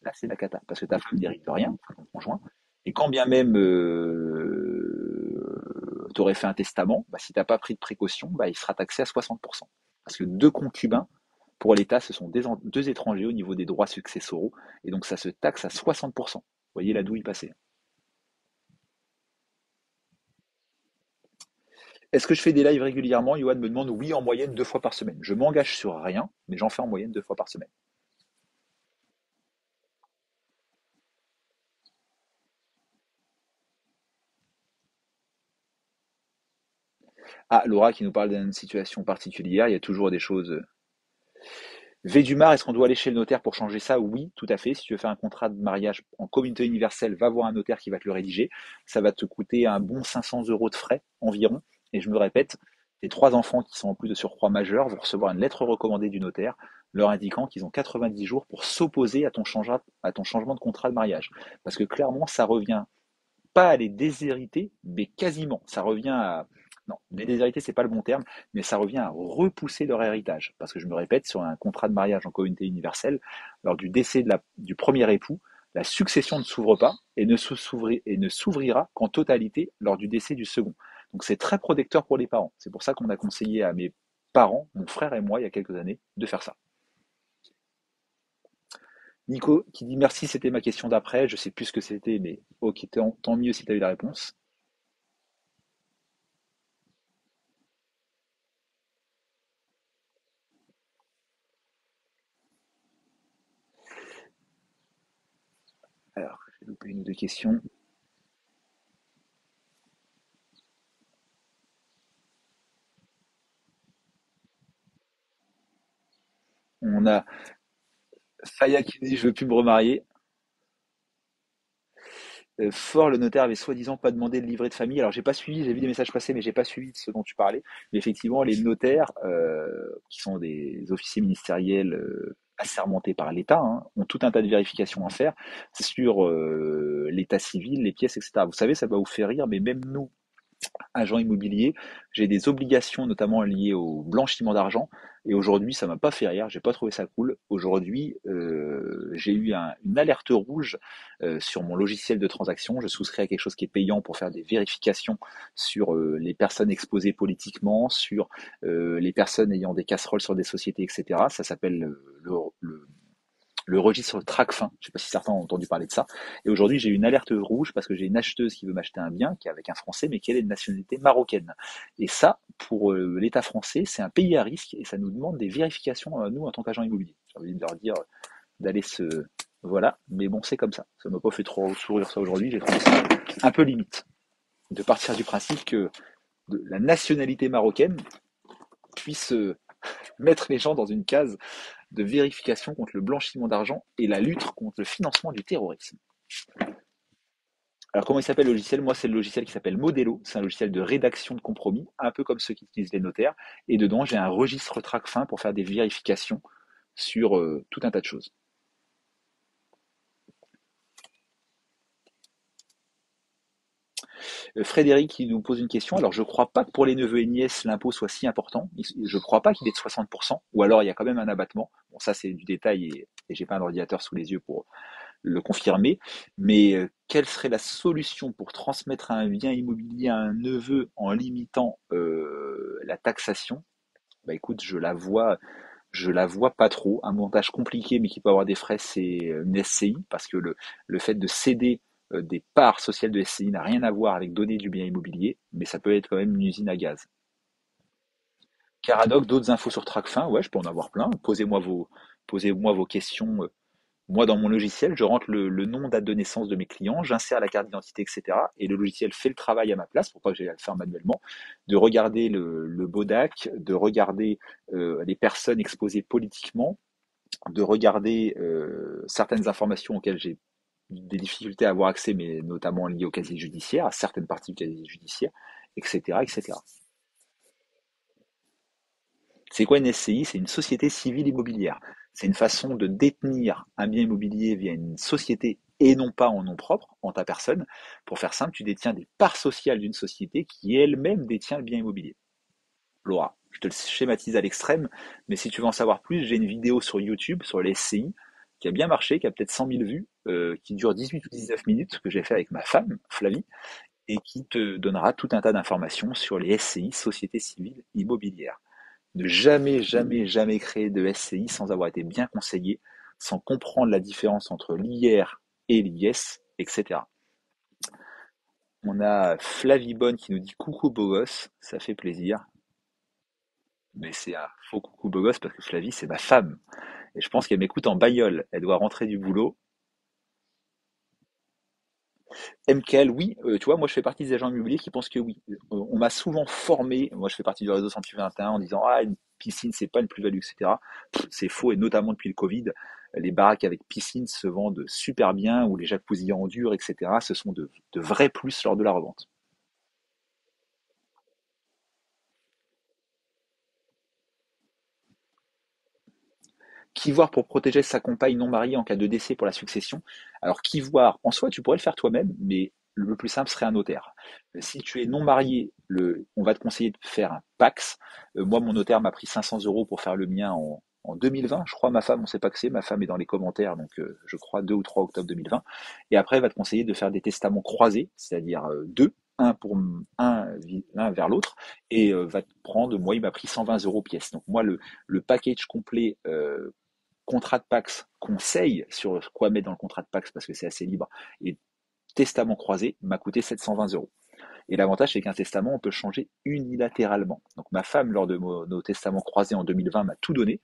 Là, c'est la cata. Parce que ta femme n'hérite de rien, ton conjoint. Et quand bien même tu aurais fait un testament, bah, si tu n'as pas pris de précaution, bah, il sera taxé à 60%. Parce que deux concubins, pour l'État, ce sont deux étrangers au niveau des droits successoraux, et donc ça se taxe à 60%. Vous voyez la douille passer. Est-ce que je fais des lives régulièrement? Yoann me demande oui, en moyenne 2 fois par semaine. Je m'engage sur rien, mais j'en fais en moyenne 2 fois par semaine. Ah, Laura qui nous parle d'une situation particulière, il y a toujours des choses. Védumar, est-ce qu'on doit aller chez le notaire pour changer ça? Oui, tout à fait. Si tu veux faire un contrat de mariage en communauté universelle, va voir un notaire qui va te le rédiger. Ça va te coûter un bon 500 euros de frais environ. Et je me répète, tes trois enfants qui sont en plus de surcroît majeurs vont recevoir une lettre recommandée du notaire leur indiquant qu'ils ont 90 jours pour s'opposer à ton changement de contrat de mariage. Parce que clairement, ça revient pas à les déshériter, mais quasiment. Ça revient à... Non, les déshériter, c'est pas le bon terme, mais ça revient à repousser leur héritage. Parce que je me répète, sur un contrat de mariage en communauté universelle, lors du décès du premier époux, la succession ne s'ouvre pas et ne s'ouvrira qu'en totalité lors du décès du second. Donc c'est très protecteur pour les parents. C'est pour ça qu'on a conseillé à mes parents, mon frère et moi, il y a quelques années, de faire ça. Nico qui dit merci, c'était ma question d'après. Je sais plus ce que c'était, mais ok, tant mieux si tu as eu la réponse. Alors, j'ai loupé une ou deux questions. On a Faya qui dit je veux plus me remarier. Fort, le notaire avait soi-disant pas demandé le livret de famille. Alors j'ai pas suivi, j'ai vu des messages passer, mais j'ai pas suivi ce dont tu parlais. Mais effectivement, les notaires, qui sont des officiers ministériels assermentés par l'État, hein, ont tout un tas de vérifications à faire sur l'état civil, les pièces, etc. Vous savez, ça va vous faire rire, mais même nous, agent immobilier, j'ai des obligations notamment liées au blanchiment d'argent. Et aujourd'hui, ça m'a pas fait rire, j'ai pas trouvé ça cool. Aujourd'hui, j'ai eu une alerte rouge sur mon logiciel de transaction. Je souscris à quelque chose qui est payant pour faire des vérifications sur les personnes exposées politiquement, sur les personnes ayant des casseroles sur des sociétés, etc. Ça s'appelle le registre TracFin. Je ne sais pas si certains ont entendu parler de ça. Et aujourd'hui, j'ai une alerte rouge parce que j'ai une acheteuse qui veut m'acheter un bien qui est avec un Français, mais qui est de nationalité marocaine. Et ça, pour l'État français, c'est un pays à risque et ça nous demande des vérifications, nous, en tant qu'agent immobilier. J'ai envie de leur dire d'aller se... Voilà, mais bon, c'est comme ça. Ça m'a pas fait trop sourire ça aujourd'hui. J'ai trouvé ça un peu limite de partir du principe que la nationalité marocaine puisse mettre les gens dans une case de vérification contre le blanchiment d'argent et la lutte contre le financement du terrorisme. Alors comment il s'appelle le logiciel? Moi, c'est le logiciel qui s'appelle Modelo. C'est un logiciel de rédaction de compromis, un peu comme ceux qui utilisent les notaires. Et dedans, j'ai un registre TracFin pour faire des vérifications sur tout un tas de choses. Frédéric qui nous pose une question. Alors, je ne crois pas que pour les neveux et nièces, l'impôt soit si important. Je ne crois pas qu'il est de 60%, ou alors il y a quand même un abattement. Bon, ça, c'est du détail et j'ai pas un ordinateur sous les yeux pour le confirmer. Mais quelle serait la solution pour transmettre un bien immobilier à un neveu en limitant la taxation? Bah écoute, je la vois pas trop. Un montage compliqué, mais qui peut avoir des frais, c'est une SCI, parce que le fait de céder des parts sociales de SCI n'a rien à voir avec donner du bien immobilier, mais ça peut être quand même une usine à gaz. Caradoc, d'autres infos sur TracFin, ouais, je peux en avoir plein. Posez-moi vos questions. Moi, dans mon logiciel, je rentre le nom, date de naissance de mes clients, j'insère la carte d'identité, etc. Et le logiciel fait le travail à ma place, pour pas que j'aie à le faire manuellement, de regarder le BODAC, de regarder les personnes exposées politiquement, de regarder certaines informations auxquelles j'ai des difficultés à avoir accès, mais notamment liées au casier judiciaire, à certaines parties du casier judiciaire, etc., etc. C'est quoi une SCI? C'est une société civile immobilière. C'est une façon de détenir un bien immobilier via une société et non pas en nom propre, en ta personne. Pour faire simple, tu détiens des parts sociales d'une société qui elle-même détient le bien immobilier. Laura, je te le schématise à l'extrême, mais si tu veux en savoir plus, j'ai une vidéo sur YouTube sur les SCI qui a bien marché, qui a peut-être 100 000 vues, qui dure 18 ou 19 minutes, que j'ai fait avec ma femme, Flavie, et qui te donnera tout un tas d'informations sur les SCI, sociétés civiles immobilières. Ne jamais, jamais, jamais créer de SCI sans avoir été bien conseillé, sans comprendre la différence entre l'IR et l'IS, etc. On a Flavie Bonne qui nous dit coucou beau gosse, ça fait plaisir, mais c'est un faux coucou beau gosse parce que Flavie c'est ma femme. Et je pense qu'elle m'écoute en bagnole, elle doit rentrer du boulot. MKL, oui, tu vois, moi je fais partie des agents immobiliers qui pensent que oui. On m'a souvent formé, moi je fais partie du réseau 121 en disant ah une piscine c'est pas une plus-value, etc. C'est faux et notamment depuis le Covid, les baraques avec piscine se vendent super bien ou les jacuzzi en dur, etc. Ce sont de vrais plus lors de la revente. Qui voir pour protéger sa compagne non mariée en cas de décès pour la succession? Alors, qui voir, en soi, tu pourrais le faire toi-même, mais le plus simple serait un notaire. Si tu es non marié, on va te conseiller de faire un PAX. Moi, mon notaire m'a pris 500 euros pour faire le mien en 2020. Je crois ma femme, on sait pas que c'est. Ma femme est dans les commentaires, donc je crois 2 ou 3 octobre 2020. Et après, elle va te conseiller de faire des testaments croisés, c'est-à-dire deux, l'un vers l'autre, et va te prendre. Moi, il m'a pris 120 euros pièce. Donc moi, le package complet contrat de Pax, conseil sur quoi mettre dans le contrat de Pax parce que c'est assez libre, et testament croisé m'a coûté 720 euros. Et l'avantage, c'est qu'un testament, on peut le changer unilatéralement. Donc ma femme, lors de nos testaments croisés en 2020, m'a tout donné.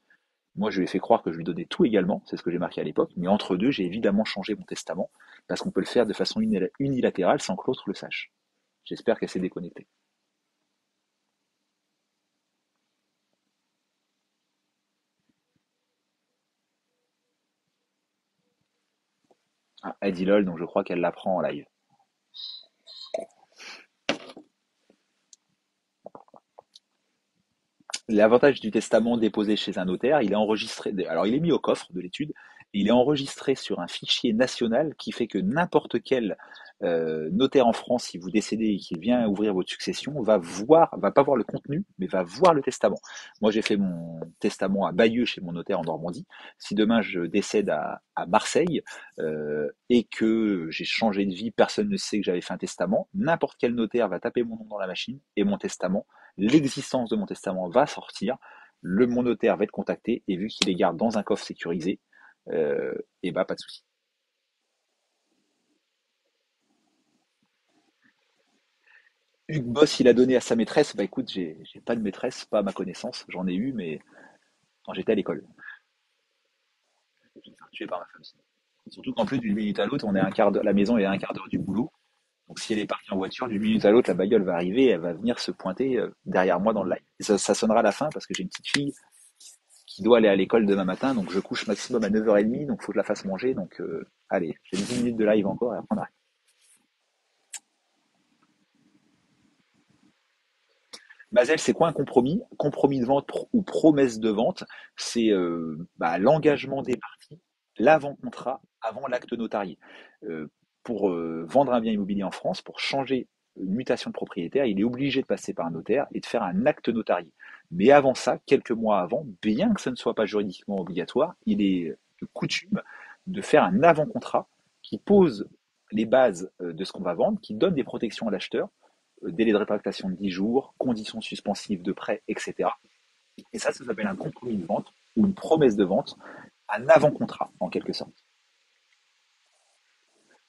Moi, je lui ai fait croire que je lui donnais tout également, c'est ce que j'ai marqué à l'époque, mais entre deux, j'ai évidemment changé mon testament, parce qu'on peut le faire de façon unilatérale sans que l'autre le sache. J'espère qu'elle s'est déconnectée. Ah, elle dit lol, donc je crois qu'elle l'apprend en live. L'avantage du testament déposé chez un notaire, il est enregistré, alors il est mis au coffre de l'étude Et il est enregistré sur un fichier national qui fait que n'importe quel notaire en France, si vous décédez et qu'il vient ouvrir votre succession, va pas voir le contenu, mais va voir le testament. Moi, j'ai fait mon testament à Bayeux chez mon notaire en Normandie. Si demain je décède à Marseille et que j'ai changé de vie, personne ne sait que j'avais fait un testament, n'importe quel notaire va taper mon nom dans la machine et mon testament, l'existence de mon testament va sortir, mon notaire va être contacté et vu qu'il les garde dans un coffre sécurisé, et bah pas de souci. Hugues Boss, il a donné à sa maîtresse, bah écoute, j'ai pas de maîtresse, pas à ma connaissance, j'en ai eu, mais quand j'étais à l'école. Je vais me faire tuer par ma femme sinon. Surtout qu'en plus, d'une minute à l'autre, on est à un quart d'heure, la maison est à un quart d'heure du boulot. Donc si elle est partie en voiture, d'une minute à l'autre, la bagnole va arriver et elle va venir se pointer derrière moi dans le live. Et ça sonnera à la fin parce que j'ai une petite fille qui doit aller à l'école demain matin, donc je couche maximum à 9h30, donc il faut que je la fasse manger. Donc allez, j'ai 10 minutes de live encore et après on arrête. Mazel, c'est quoi un compromis? Compromis de vente ou promesse de vente, c'est l'engagement des parties, l'avant-contrat avant l'acte notarié. Euh, pour vendre un bien immobilier en France, pour changer une mutation de propriétaire, il est obligé de passer par un notaire et de faire un acte notarié. Mais avant ça, quelques mois avant, bien que ce ne soit pas juridiquement obligatoire, il est de coutume de faire un avant-contrat qui pose les bases de ce qu'on va vendre, qui donne des protections à l'acheteur délai de rétractation de 10 jours, conditions suspensives de prêt, etc. Et ça s'appelle un compromis de vente ou une promesse de vente, un avant-contrat en quelque sorte.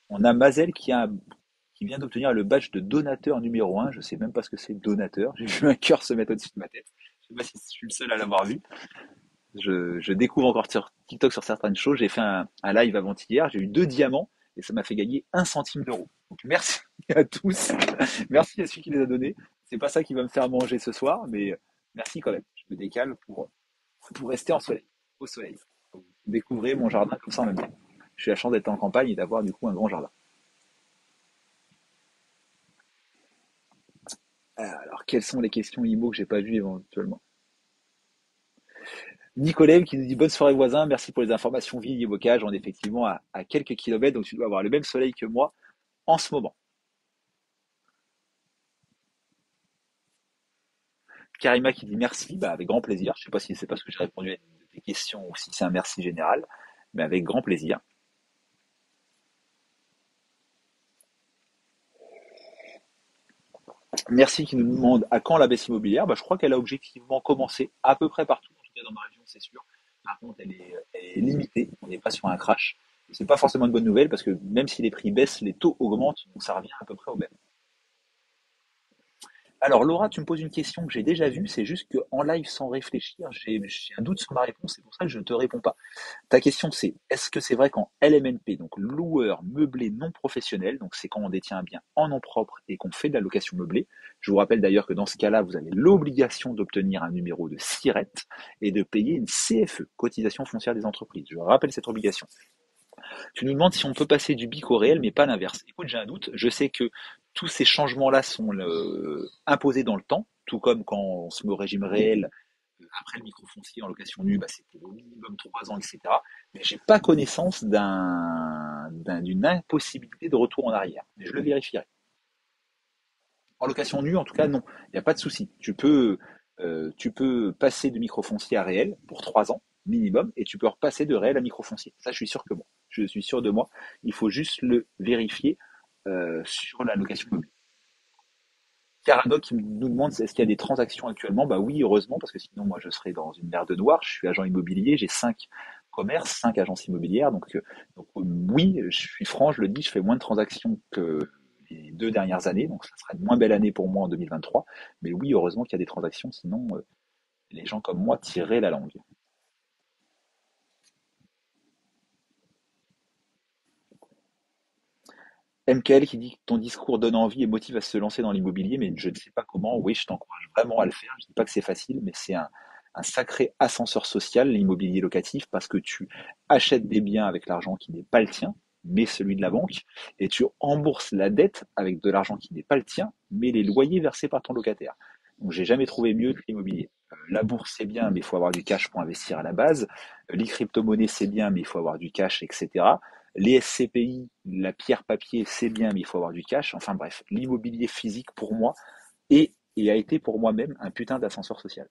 On a Mazel qui vient d'obtenir le badge de donateur numéro un. Je ne sais même pas ce que c'est donateur. J'ai vu un cœur se mettre au-dessus de ma tête. Je ne sais pas si je suis le seul à l'avoir vu. Je découvre encore sur TikTok sur certaines choses. J'ai fait un live avant-hier. J'ai eu 2 diamants et ça m'a fait gagner 1 centime d'euro. Donc merci à tous. Merci à celui qui les a donnés. C'est pas ça qui va me faire manger ce soir, mais merci quand même. Je me décale pour rester au soleil. Découvrir mon jardin comme ça en même temps. J'ai la chance d'être en campagne et d'avoir du coup un grand jardin. Alors, quelles sont les questions IMO que j'ai pas vues éventuellement? Nicolas qui nous dit bonne soirée voisin, merci pour les informations vives et vocales. On est effectivement à quelques kilomètres, donc tu dois avoir le même soleil que moi en ce moment. Karima qui dit merci, bah avec grand plaisir. Je sais pas si c'est parce que j'ai répondu à une de tes questions ou si c'est un merci général, mais avec grand plaisir. Merci qui nous demande à quand la baisse immobilière. Bah, je crois qu'elle a objectivement commencé à peu près partout, en tout cas dans ma région, c'est sûr. Par contre, elle est limitée. On n'est pas sur un crash. C'est pas forcément une bonne nouvelle parce que même si les prix baissent, les taux augmentent, donc ça revient à peu près au même. Alors Laura, tu me poses une question que j'ai déjà vue, c'est juste qu'en live sans réfléchir, j'ai un doute sur ma réponse, c'est pour ça que je ne te réponds pas. Ta question c'est, est-ce que c'est vrai qu'en LMNP, donc loueur meublé non professionnel, donc c'est quand on détient un bien en nom propre et qu'on fait de la location meublée, je vous rappelle d'ailleurs que dans ce cas-là, vous avez l'obligation d'obtenir un numéro de SIRET et de payer une CFE, cotisation foncière des entreprises. Je rappelle cette obligation. Tu nous demandes si on peut passer du BIC au réel, mais pas l'inverse. Écoute, j'ai un doute. Je sais que tous ces changements-là sont imposés dans le temps, tout comme quand on se met au régime réel après le microfoncier en location nue, bah, c'est pour au minimum 3 ans, etc. Mais j'ai pas connaissance d'une impossibilité de retour en arrière. Mais je le vérifierai. En location nue, en tout cas, non. Il n'y a pas de souci. Tu peux passer de microfoncier à réel pour 3 ans minimum, et tu peux repasser de réel à microfoncier. Ça, je suis sûr que moi. Je suis sûr de moi. Il faut juste le vérifier sur la location meublée. Caradoc qui nous demande est-ce qu'il y a des transactions actuellement? Bah oui, heureusement, parce que sinon moi je serais dans une mer de noir. Je suis agent immobilier, j'ai 5 commerces, 5 agences immobilières. Donc oui, je suis franc, je le dis, je fais moins de transactions que les 2 dernières années, donc ça sera une moins belle année pour moi en 2023. Mais oui, heureusement qu'il y a des transactions, sinon les gens comme moi tireraient la langue. MKL qui dit que ton discours donne envie et motive à se lancer dans l'immobilier, mais je ne sais pas comment. Oui, je t'encourage vraiment à le faire. Je ne dis pas que c'est facile, mais c'est un sacré ascenseur social, l'immobilier locatif, parce que tu achètes des biens avec l'argent qui n'est pas le tien, mais celui de la banque, et tu rembourses la dette avec de l'argent qui n'est pas le tien, mais les loyers versés par ton locataire. Donc j'ai jamais trouvé mieux que l'immobilier. La bourse, c'est bien, mais il faut avoir du cash pour investir à la base. Les crypto-monnaies, c'est bien, mais il faut avoir du cash, etc. Les SCPI, la pierre papier, c'est bien, mais il faut avoir du cash. Enfin bref, l'immobilier physique, pour moi, est et a été pour moi-même un putain d'ascenseur social.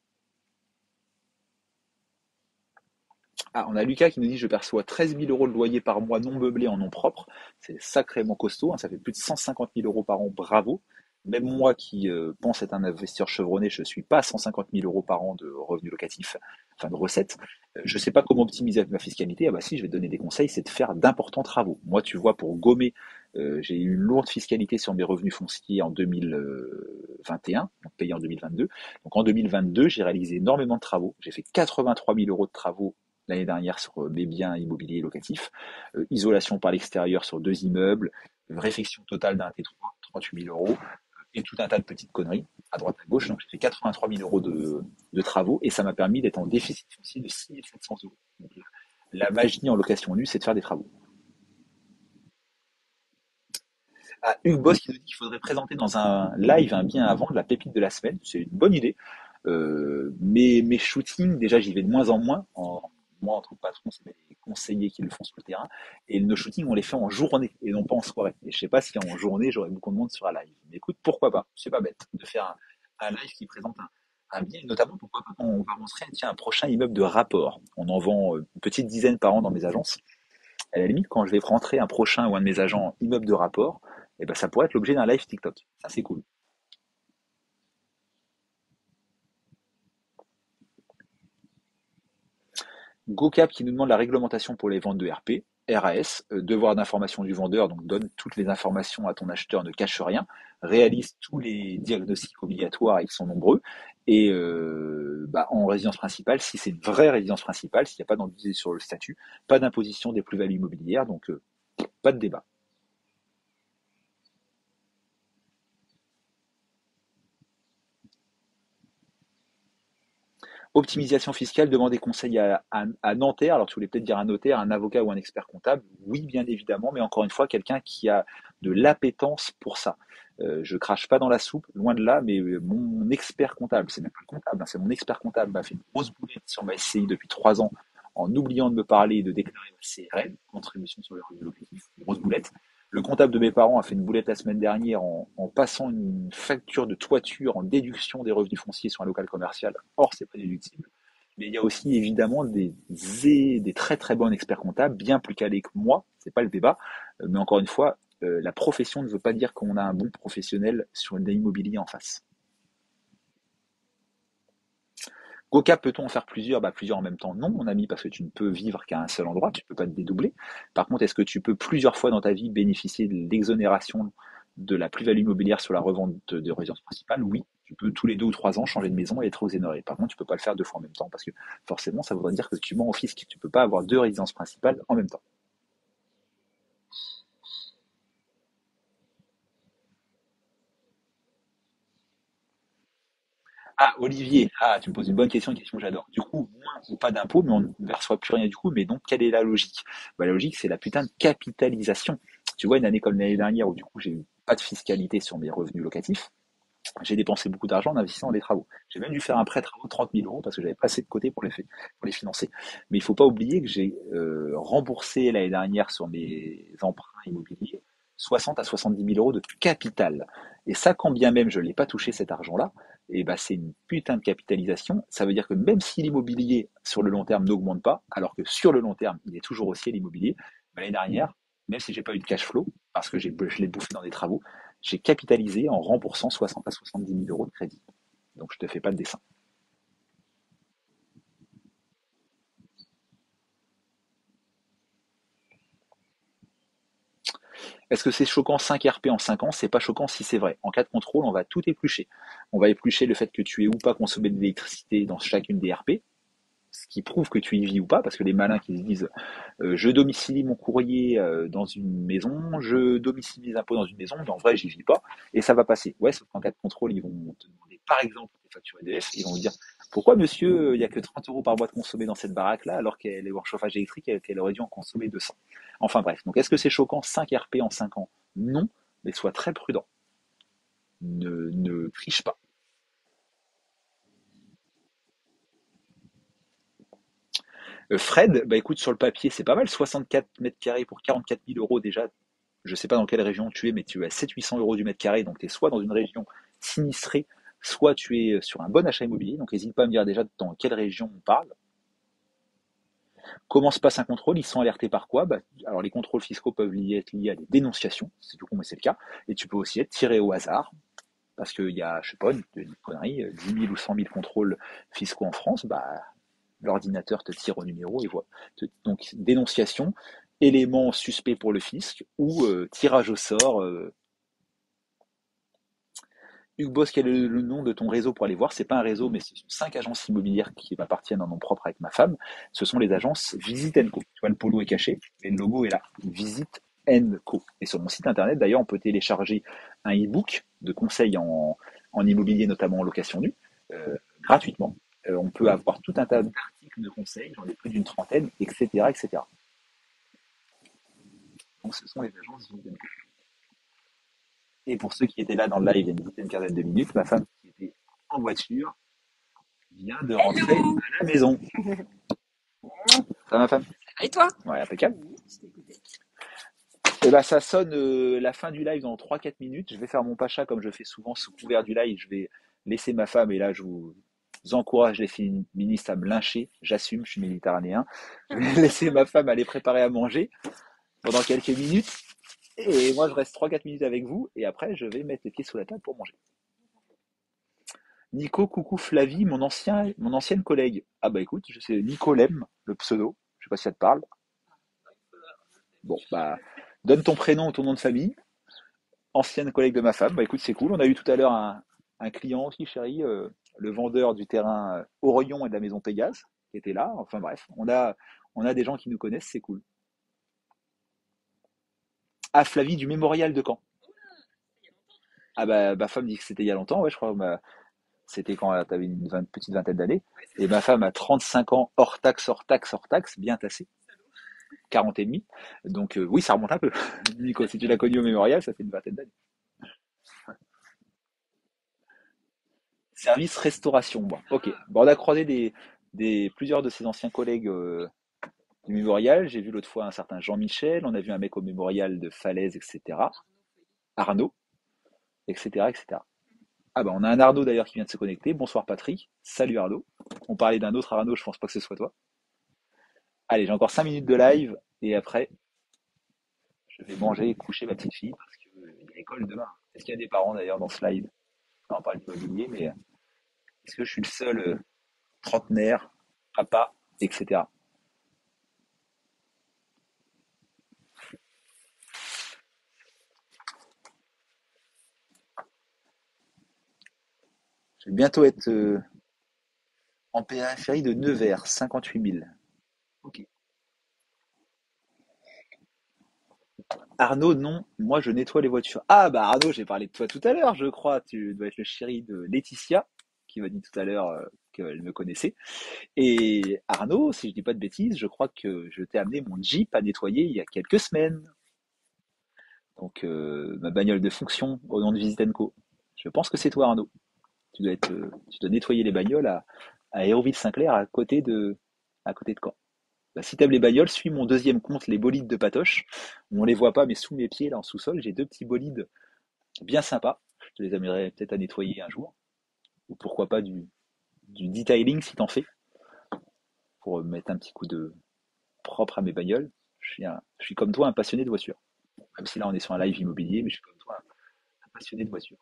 Ah, on a Lucas qui nous dit je perçois 13 000 € de loyer par mois non meublé en nom propre. C'est sacrément costaud, hein, ça fait plus de 150 000 € par an, bravo. Même moi qui pense être un investisseur chevronné, je ne suis pas à 150 000 € par an de revenus locatifs, enfin de recettes. Je ne sais pas comment optimiser ma fiscalité. Ah bah si, je vais te donner des conseils, c'est de faire d'importants travaux. Moi, tu vois, pour gommer, j'ai eu une lourde fiscalité sur mes revenus fonciers en 2021, donc payé en 2022. Donc en 2022, j'ai réalisé énormément de travaux. J'ai fait 83 000 € de travaux l'année dernière sur mes biens immobiliers locatifs, isolation par l'extérieur sur 2 immeubles, réfection totale d'un T3, 38 000 € et tout un tas de petites conneries à droite à gauche. Donc j'ai fait 83 000 € de travaux et ça m'a permis d'être en déficit foncier de 6 700 €. Donc, la magie en location nue, c'est de faire des travaux. Ah, Hugues Boss qui nous dit qu'il faudrait présenter dans un live un bien à vendre, la pépite de la semaine. C'est une bonne idée. Mes shootings, déjà, j'y vais de moins en moins. Moi, en tant que patron, c'est les conseillers qui le font sur le terrain. Et nos shootings, on les fait en journée et non pas en soirée. Et je sais pas si en journée, j'aurais beaucoup de monde sur un live. Mais écoute, pourquoi pas? C'est pas bête de faire un live qui présente un bien, et notamment pourquoi pas quand on va montrer tiens, un prochain immeuble de rapport. On en vend une petite dizaine par an dans mes agences. À la limite, quand je vais rentrer un prochain ou un de mes agents immeuble de rapport, eh ben, ça pourrait être l'objet d'un live TikTok. Ça, c'est cool. GoCap qui nous demande la réglementation pour les ventes de RP. RAS, devoir d'information du vendeur, donc donne toutes les informations à ton acheteur, ne cache rien, réalise tous les diagnostics obligatoires, et ils sont nombreux, et bah, en résidence principale, si c'est une vraie résidence principale, s'il n'y a pas d'ambiguïté sur le statut, pas d'imposition des plus-values immobilières, donc pas de débat. Optimisation fiscale, demander conseil à Nanterre. Alors, tu voulais peut-être dire un notaire, un avocat ou un expert comptable. Oui, bien évidemment, mais encore une fois, quelqu'un qui a de l'appétence pour ça. Je crache pas dans la soupe, loin de là, mais mon expert comptable, c'est même plus le comptable, hein, c'est mon expert comptable, m'a fait une grosse boulette sur ma SCI depuis 3 ans en oubliant de me parler et de déclarer ma CRL, contribution sur les revenus locatifs, une grosse boulette. Le comptable de mes parents a fait une boulette la semaine dernière en passant une facture de toiture en déduction des revenus fonciers sur un local commercial. Or, c'est pas déductible. Mais il y a aussi évidemment des très très bons experts comptables, bien plus calés que moi, c'est pas le débat. Mais encore une fois, la profession ne veut pas dire qu'on a un bon professionnel sur l'immobilier en face. Goka, peut-on en faire plusieurs? Bah, plusieurs en même temps, non, mon ami, parce que tu ne peux vivre qu'à un seul endroit, tu ne peux pas te dédoubler. Par contre, est-ce que tu peux plusieurs fois dans ta vie bénéficier de l'exonération de la plus-value immobilière sur la revente de résidence principale? Oui. Tu peux tous les 2 ou 3 ans changer de maison et être exonéré. Par contre, tu ne peux pas le faire 2 fois en même temps parce que forcément, ça voudrait dire que tu mens au fisc. Tu ne peux pas avoir 2 résidences principales en même temps. Ah, Olivier, ah, tu me poses une question que j'adore. Du coup, moins ou pas d'impôts, mais on ne perçoit plus rien du coup. Mais donc, quelle est la logique? Bah, la logique, c'est la putain de capitalisation. Tu vois, une année comme l'année dernière où du coup, j'ai eu pas de fiscalité sur mes revenus locatifs, j'ai dépensé beaucoup d'argent en investissant dans des travaux. J'ai même dû faire un prêt travaux de 30 000 € parce que j'avais pas assez de côté pour les financer. Mais il faut pas oublier que j'ai remboursé l'année dernière sur mes emprunts immobiliers 60 à 70 000 € de capital. Et ça, quand bien même je ne l'ai pas touché cet argent-là, et ben c'est une putain de capitalisation. Ça veut dire que même si l'immobilier sur le long terme n'augmente pas, alors que sur le long terme il est toujours haussier l'immobilier, ben, l'année dernière, même si j'ai pas eu de cash flow parce que je l'ai bouffé dans des travaux, j'ai capitalisé en remboursant 60 à 70 000 € de crédit. Donc je te fais pas de dessin. Est-ce que c'est choquant 5 RP en 5 ans? C'est pas choquant si c'est vrai. En cas de contrôle, on va tout éplucher. On va éplucher le fait que tu aies ou pas consommé de l'électricité dans chacune des RP, ce qui prouve que tu y vis ou pas, parce que les malins qui se disent je domicilie mon courrier dans une maison, je domicilie mes impôts dans une maison, mais en vrai j'y vis pas, et ça va passer. Ouais, sauf qu'en cas de contrôle, ils vont te demander par exemple tes factures EDF, ils vont vous dire pourquoi monsieur, il n'y a que 30 € par mois de consommé dans cette baraque-là, alors qu'elle est en chauffage électrique et qu'elle aurait dû en consommer 200. Enfin bref, donc est-ce que c'est choquant 5 RP en 5 ans? Non, mais sois très prudent. Ne triche pas. Fred, bah écoute, sur le papier, c'est pas mal, 64 mètres carrés pour 44 000 euros déjà. Je sais pas dans quelle région tu es, mais tu es à 700-800 € du mètre carré, donc tu es soit dans une région sinistrée, soit tu es sur un bon achat immobilier. Donc n'hésite pas à me dire déjà dans quelle région on parle. Comment se passe un contrôle? Ils sont alertés par quoi? Bah, alors les contrôles fiscaux peuvent être liés à des dénonciations, c'est du coup mais c'est le cas, et tu peux aussi être tiré au hasard, parce qu'il y a, je sais pas, une connerie, 10 000 ou 100 000 contrôles fiscaux en France, bah, l'ordinateur te tire au numéro et voit. Donc dénonciation, élément suspect pour le fisc, ou tirage au sort. Hugues Boss, quel est le nom de ton réseau pour aller voir? C'est pas un réseau, mais ce sont 5 agences immobilières qui m'appartiennent en nom propre avec ma femme. Ce sont les agences Visit Co. Tu vois, le polo est caché, mais le logo est là. Visit Co. Et sur mon site internet, d'ailleurs, on peut télécharger un e-book de conseils en immobilier, notamment en location nue, gratuitement. On peut avoir tout un tas d'articles de conseils, j'en ai plus d'une trentaine, etc., etc. Donc, ce sont les agences Visit Co. Et pour ceux qui étaient là dans le live il y a une quinzaine de minutes, ma femme qui était en voiture vient de rentrer à la maison. Ça va, ma femme? Et toi? Ouais, impeccable. Et bah, ça sonne la fin du live dans 3-4 minutes. Je vais faire mon pacha comme je fais souvent sous couvert du live. Je vais laisser ma femme, et là, je vous encourage les féministes à me lyncher. J'assume, je suis méditerranéen. Je vais laisser ma femme aller préparer à manger pendant quelques minutes. Et moi, je reste 3-4 minutes avec vous. Et après, je vais mettre les pieds sous la table pour manger. Nico, coucou Flavie, mon ancienne collègue. Ah bah écoute, je sais Nico Lem, le pseudo. Je sais pas si ça te parle. Bon, bah, donne ton prénom ou ton nom de famille. Ancienne collègue de ma femme. Bah écoute, c'est cool. On a eu tout à l'heure un client aussi, chérie, le vendeur du terrain Orion et de la maison Pégase, qui était là. Enfin bref, on a des gens qui nous connaissent, c'est cool. Ah, Flavie du mémorial de Caen. Ah bah, ma femme dit que c'était il y a longtemps, ouais, je crois. C'était quand tu avais une petite vingtaine d'années. Et ma femme a 35 ans, hors taxe, hors taxe, hors taxe, bien tassé. 40 et demi. Donc oui, ça remonte un peu. Nico, si tu l'as connu au mémorial, ça fait une vingtaine d'années. Service restauration. Bon, ok. Bon, on a croisé plusieurs de ses anciens collègues du mémorial. J'ai vu l'autre fois un certain Jean-Michel. On a vu un mec au mémorial de Falaise, etc. Arnaud, etc., etc. Ah bah on a un Arnaud d'ailleurs qui vient de se connecter. Bonsoir Patrick. Salut Arnaud. On parlait d'un autre Arnaud, je pense pas que ce soit toi. Allez, j'ai encore 5 minutes de live et après, je vais manger et coucher ma petite fille parce qu'il y a l'école demain. Est-ce qu'il y a des parents d'ailleurs dans ce live? On parle de l'immobilier, mais est-ce que je suis le seul trentenaire, papa, etc. Je vais bientôt être en périphérie de Nevers, 58 000. Ok. Arnaud, non, moi je nettoie les voitures. Ah bah Arnaud, j'ai parlé de toi tout à l'heure, je crois. Tu dois être le chéri de Laetitia, qui m'a dit tout à l'heure qu'elle me connaissait. Et Arnaud, si je dis pas de bêtises, je crois que je t'ai amené mon Jeep à nettoyer il y a quelques semaines. Donc ma bagnole de fonction au nom de Visit Co. Je pense que c'est toi Arnaud. Tu dois nettoyer les bagnoles à Hérouville-Saint-Clair à côté de Caen. Bah, si t'aimes les bagnoles, suis mon deuxième compte, les bolides de Patoche. On les voit pas, mais sous mes pieds, là en sous-sol, j'ai deux petits bolides bien sympas. Je te les amènerai peut-être à nettoyer un jour. Ou pourquoi pas du detailing si t'en fais, pour mettre un petit coup de propre à mes bagnoles. Je suis comme toi un passionné de voiture. Même si là on est sur un live immobilier, mais je suis comme toi un passionné de voiture.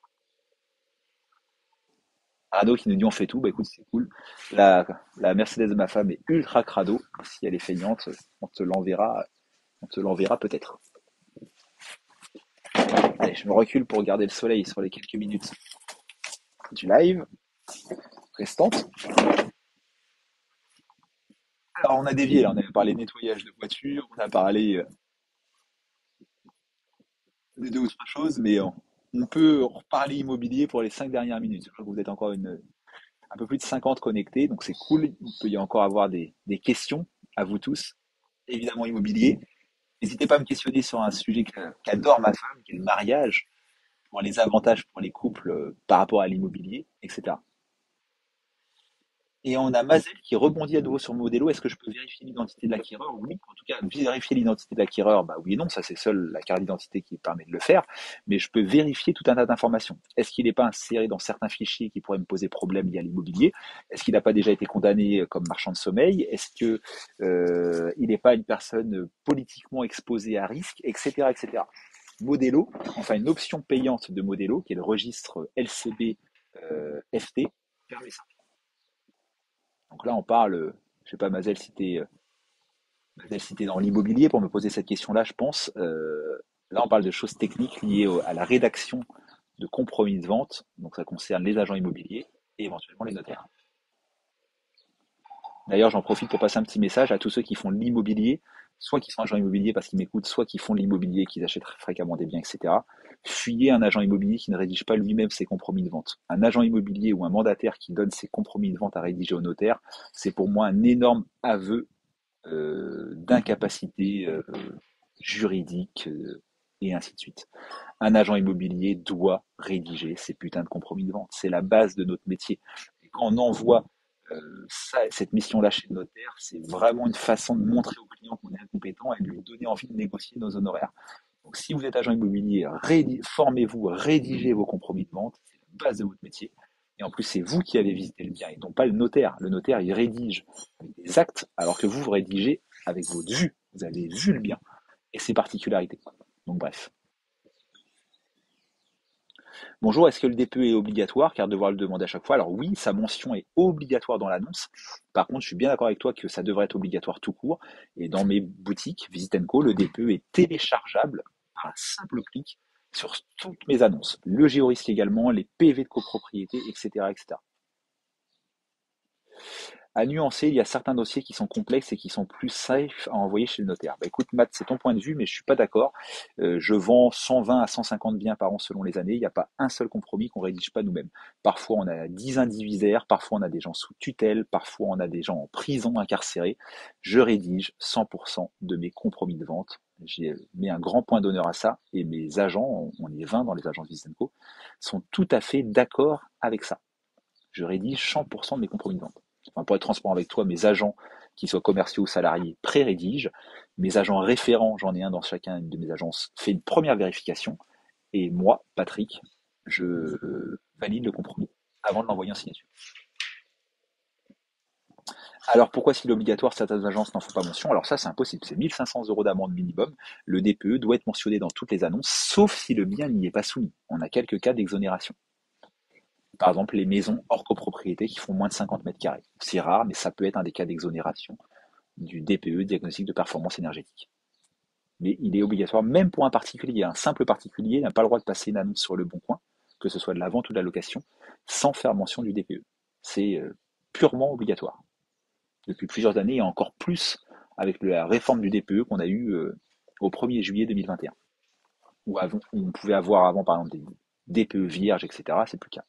Arnaud qui nous dit on fait tout, bah écoute, c'est cool. La Mercedes de ma femme est ultra crado. Si elle est feignante, on te l'enverra peut-être. Allez, je me recule pour regarder le soleil sur les quelques minutes du live restantes. Alors on a dévié là, on avait parlé nettoyage de voiture, on a parlé de deux ou trois choses, mais on peut reparler immobilier pour les 5 dernières minutes. Je crois que vous êtes encore un peu plus de 50 connectés, donc c'est cool. Il peut y encore avoir des questions à vous tous, évidemment immobilier. N'hésitez pas à me questionner sur un sujet qu'adore ma femme, qui est le mariage, pour les avantages pour les couples par rapport à l'immobilier, etc. Et on a Mazel qui rebondit à nouveau sur Modelo. Est-ce que je peux vérifier l'identité de l'acquéreur? Oui. En tout cas, vérifier l'identité de l'acquéreur, bah oui et non, ça c'est seule la carte d'identité qui permet de le faire. Mais je peux vérifier tout un tas d'informations. Est-ce qu'il n'est pas inséré dans certains fichiers qui pourraient me poser problème liés à l'immobilier? Est-ce qu'il n'a pas déjà été condamné comme marchand de sommeil? Est-ce que il n'est pas une personne politiquement exposée à risque, etc., etc. Modelo, enfin une option payante de Modelo, qui est le registre LCB FT, permet ça. Donc là, on parle, je sais pas, Mazel, si t'es dans l'immobilier pour me poser cette question-là, je pense. Là, on parle de choses techniques liées à la rédaction de compromis de vente. Donc ça concerne les agents immobiliers et éventuellement les notaires. D'ailleurs, j'en profite pour passer un petit message à tous ceux qui font de l'immobilier, soit qui sont agents immobiliers parce qu'ils m'écoutent, soit qui font de l'immobilier, qui achètent fréquemment des biens, etc. Fuyez un agent immobilier qui ne rédige pas lui-même ses compromis de vente. Un agent immobilier ou un mandataire qui donne ses compromis de vente à rédiger au notaire, c'est pour moi un énorme aveu d'incapacité juridique et ainsi de suite. Un agent immobilier doit rédiger ces putains de compromis de vente. C'est la base de notre métier. Et quand on envoie cette mission-là chez le notaire, c'est vraiment une façon de montrer au client qu'on est incompétent et de lui donner envie de négocier nos honoraires. Donc si vous êtes agent immobilier, formez-vous, rédigez vos compromis de vente, c'est la base de votre métier. Et en plus, c'est vous qui avez visité le bien et non pas le notaire. Le notaire, il rédige avec des actes, alors que vous rédigez avec votre vue. Vous avez vu le bien et ses particularités. Donc bref. Bonjour, est-ce que le DPE est obligatoire car devoir le demander à chaque fois? Alors oui, sa mention est obligatoire dans l'annonce. Par contre, je suis bien d'accord avec toi que ça devrait être obligatoire tout court. Et dans mes boutiques Visit Co, le DPE est téléchargeable par un simple clic sur toutes mes annonces. Le géorisque également, les PV de copropriété, etc., etc. À nuancer, il y a certains dossiers qui sont complexes et qui sont plus safe à envoyer chez le notaire. Bah, écoute, Matt, c'est ton point de vue, mais je suis pas d'accord. Je vends 120 à 150 biens par an selon les années. Il n'y a pas un seul compromis qu'on rédige pas nous-mêmes. Parfois, on a 10 indivisaires, parfois on a des gens sous tutelle, parfois on a des gens en prison incarcérés. Je rédige 100% de mes compromis de vente. J'ai mis un grand point d'honneur à ça et mes agents, on est 20 dans les agences Visenco, sont tout à fait d'accord avec ça. Je rédige 100% de mes compromis de vente. Enfin, pour être transparent avec toi, mes agents, qu'ils soient commerciaux ou salariés, pré-rédigent. Mes agents référents, j'en ai un dans chacune de mes agences, fait une première vérification. Et moi, Patrick, je valide le compromis avant de l'envoyer en signature. Alors pourquoi s'il est obligatoire, certaines agences n'en font pas mention? Alors ça, c'est impossible. C'est 1 500 € d'amende minimum. Le DPE doit être mentionné dans toutes les annonces, sauf si le bien n'y est pas soumis. On a quelques cas d'exonération. Par exemple, les maisons hors copropriété qui font moins de 50 mètres carrés. C'est rare, mais ça peut être un des cas d'exonération du DPE, diagnostic de performance énergétique. Mais il est obligatoire, même pour un particulier. Un simple particulier n'a pas le droit de passer une annonce sur le bon coin, que ce soit de la vente ou de la location, sans faire mention du DPE. C'est purement obligatoire. Depuis plusieurs années, et encore plus avec la réforme du DPE qu'on a eue au 1er juillet 2021. Où on pouvait avoir avant, par exemple, des DPE vierges, etc. C'est plus le cas.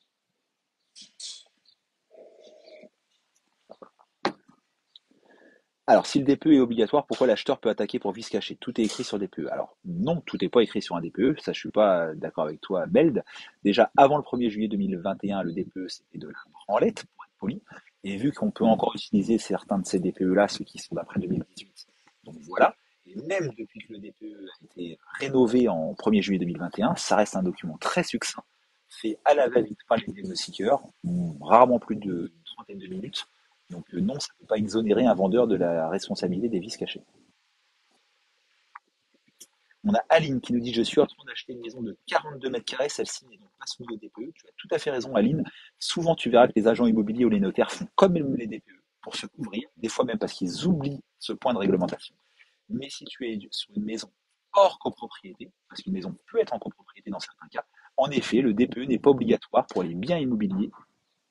Alors, si le DPE est obligatoire, pourquoi l'acheteur peut attaquer pour vice caché? Tout est écrit sur DPE. Alors, non, tout n'est pas écrit sur un DPE. Ça, je suis pas d'accord avec toi, Beld. Déjà, avant le 1er juillet 2021, le DPE, c'était de la branlette, pour être poli. Et vu qu'on peut encore utiliser certains de ces DPE-là, ceux qui sont d'après 2018, donc voilà. Et même depuis que le DPE a été rénové en 1er juillet 2021, ça reste un document très succinct, fait à la va-vite par les diagnostiqueurs, rarement plus d'une trentaine de minutes. Donc non, ça ne peut pas exonérer un vendeur de la responsabilité des vices cachés. On a Aline qui nous dit: je suis en train d'acheter une maison de 42 mètres carrés, celle-ci n'est donc pas soumise au DPE. Tu as tout à fait raison, Aline. Souvent, tu verras que les agents immobiliers ou les notaires font comme les DPE pour se couvrir, des fois même parce qu'ils oublient ce point de réglementation. Mais si tu es sur une maison hors copropriété, parce qu'une maison peut être en copropriété dans certains cas, en effet, le DPE n'est pas obligatoire pour les biens immobiliers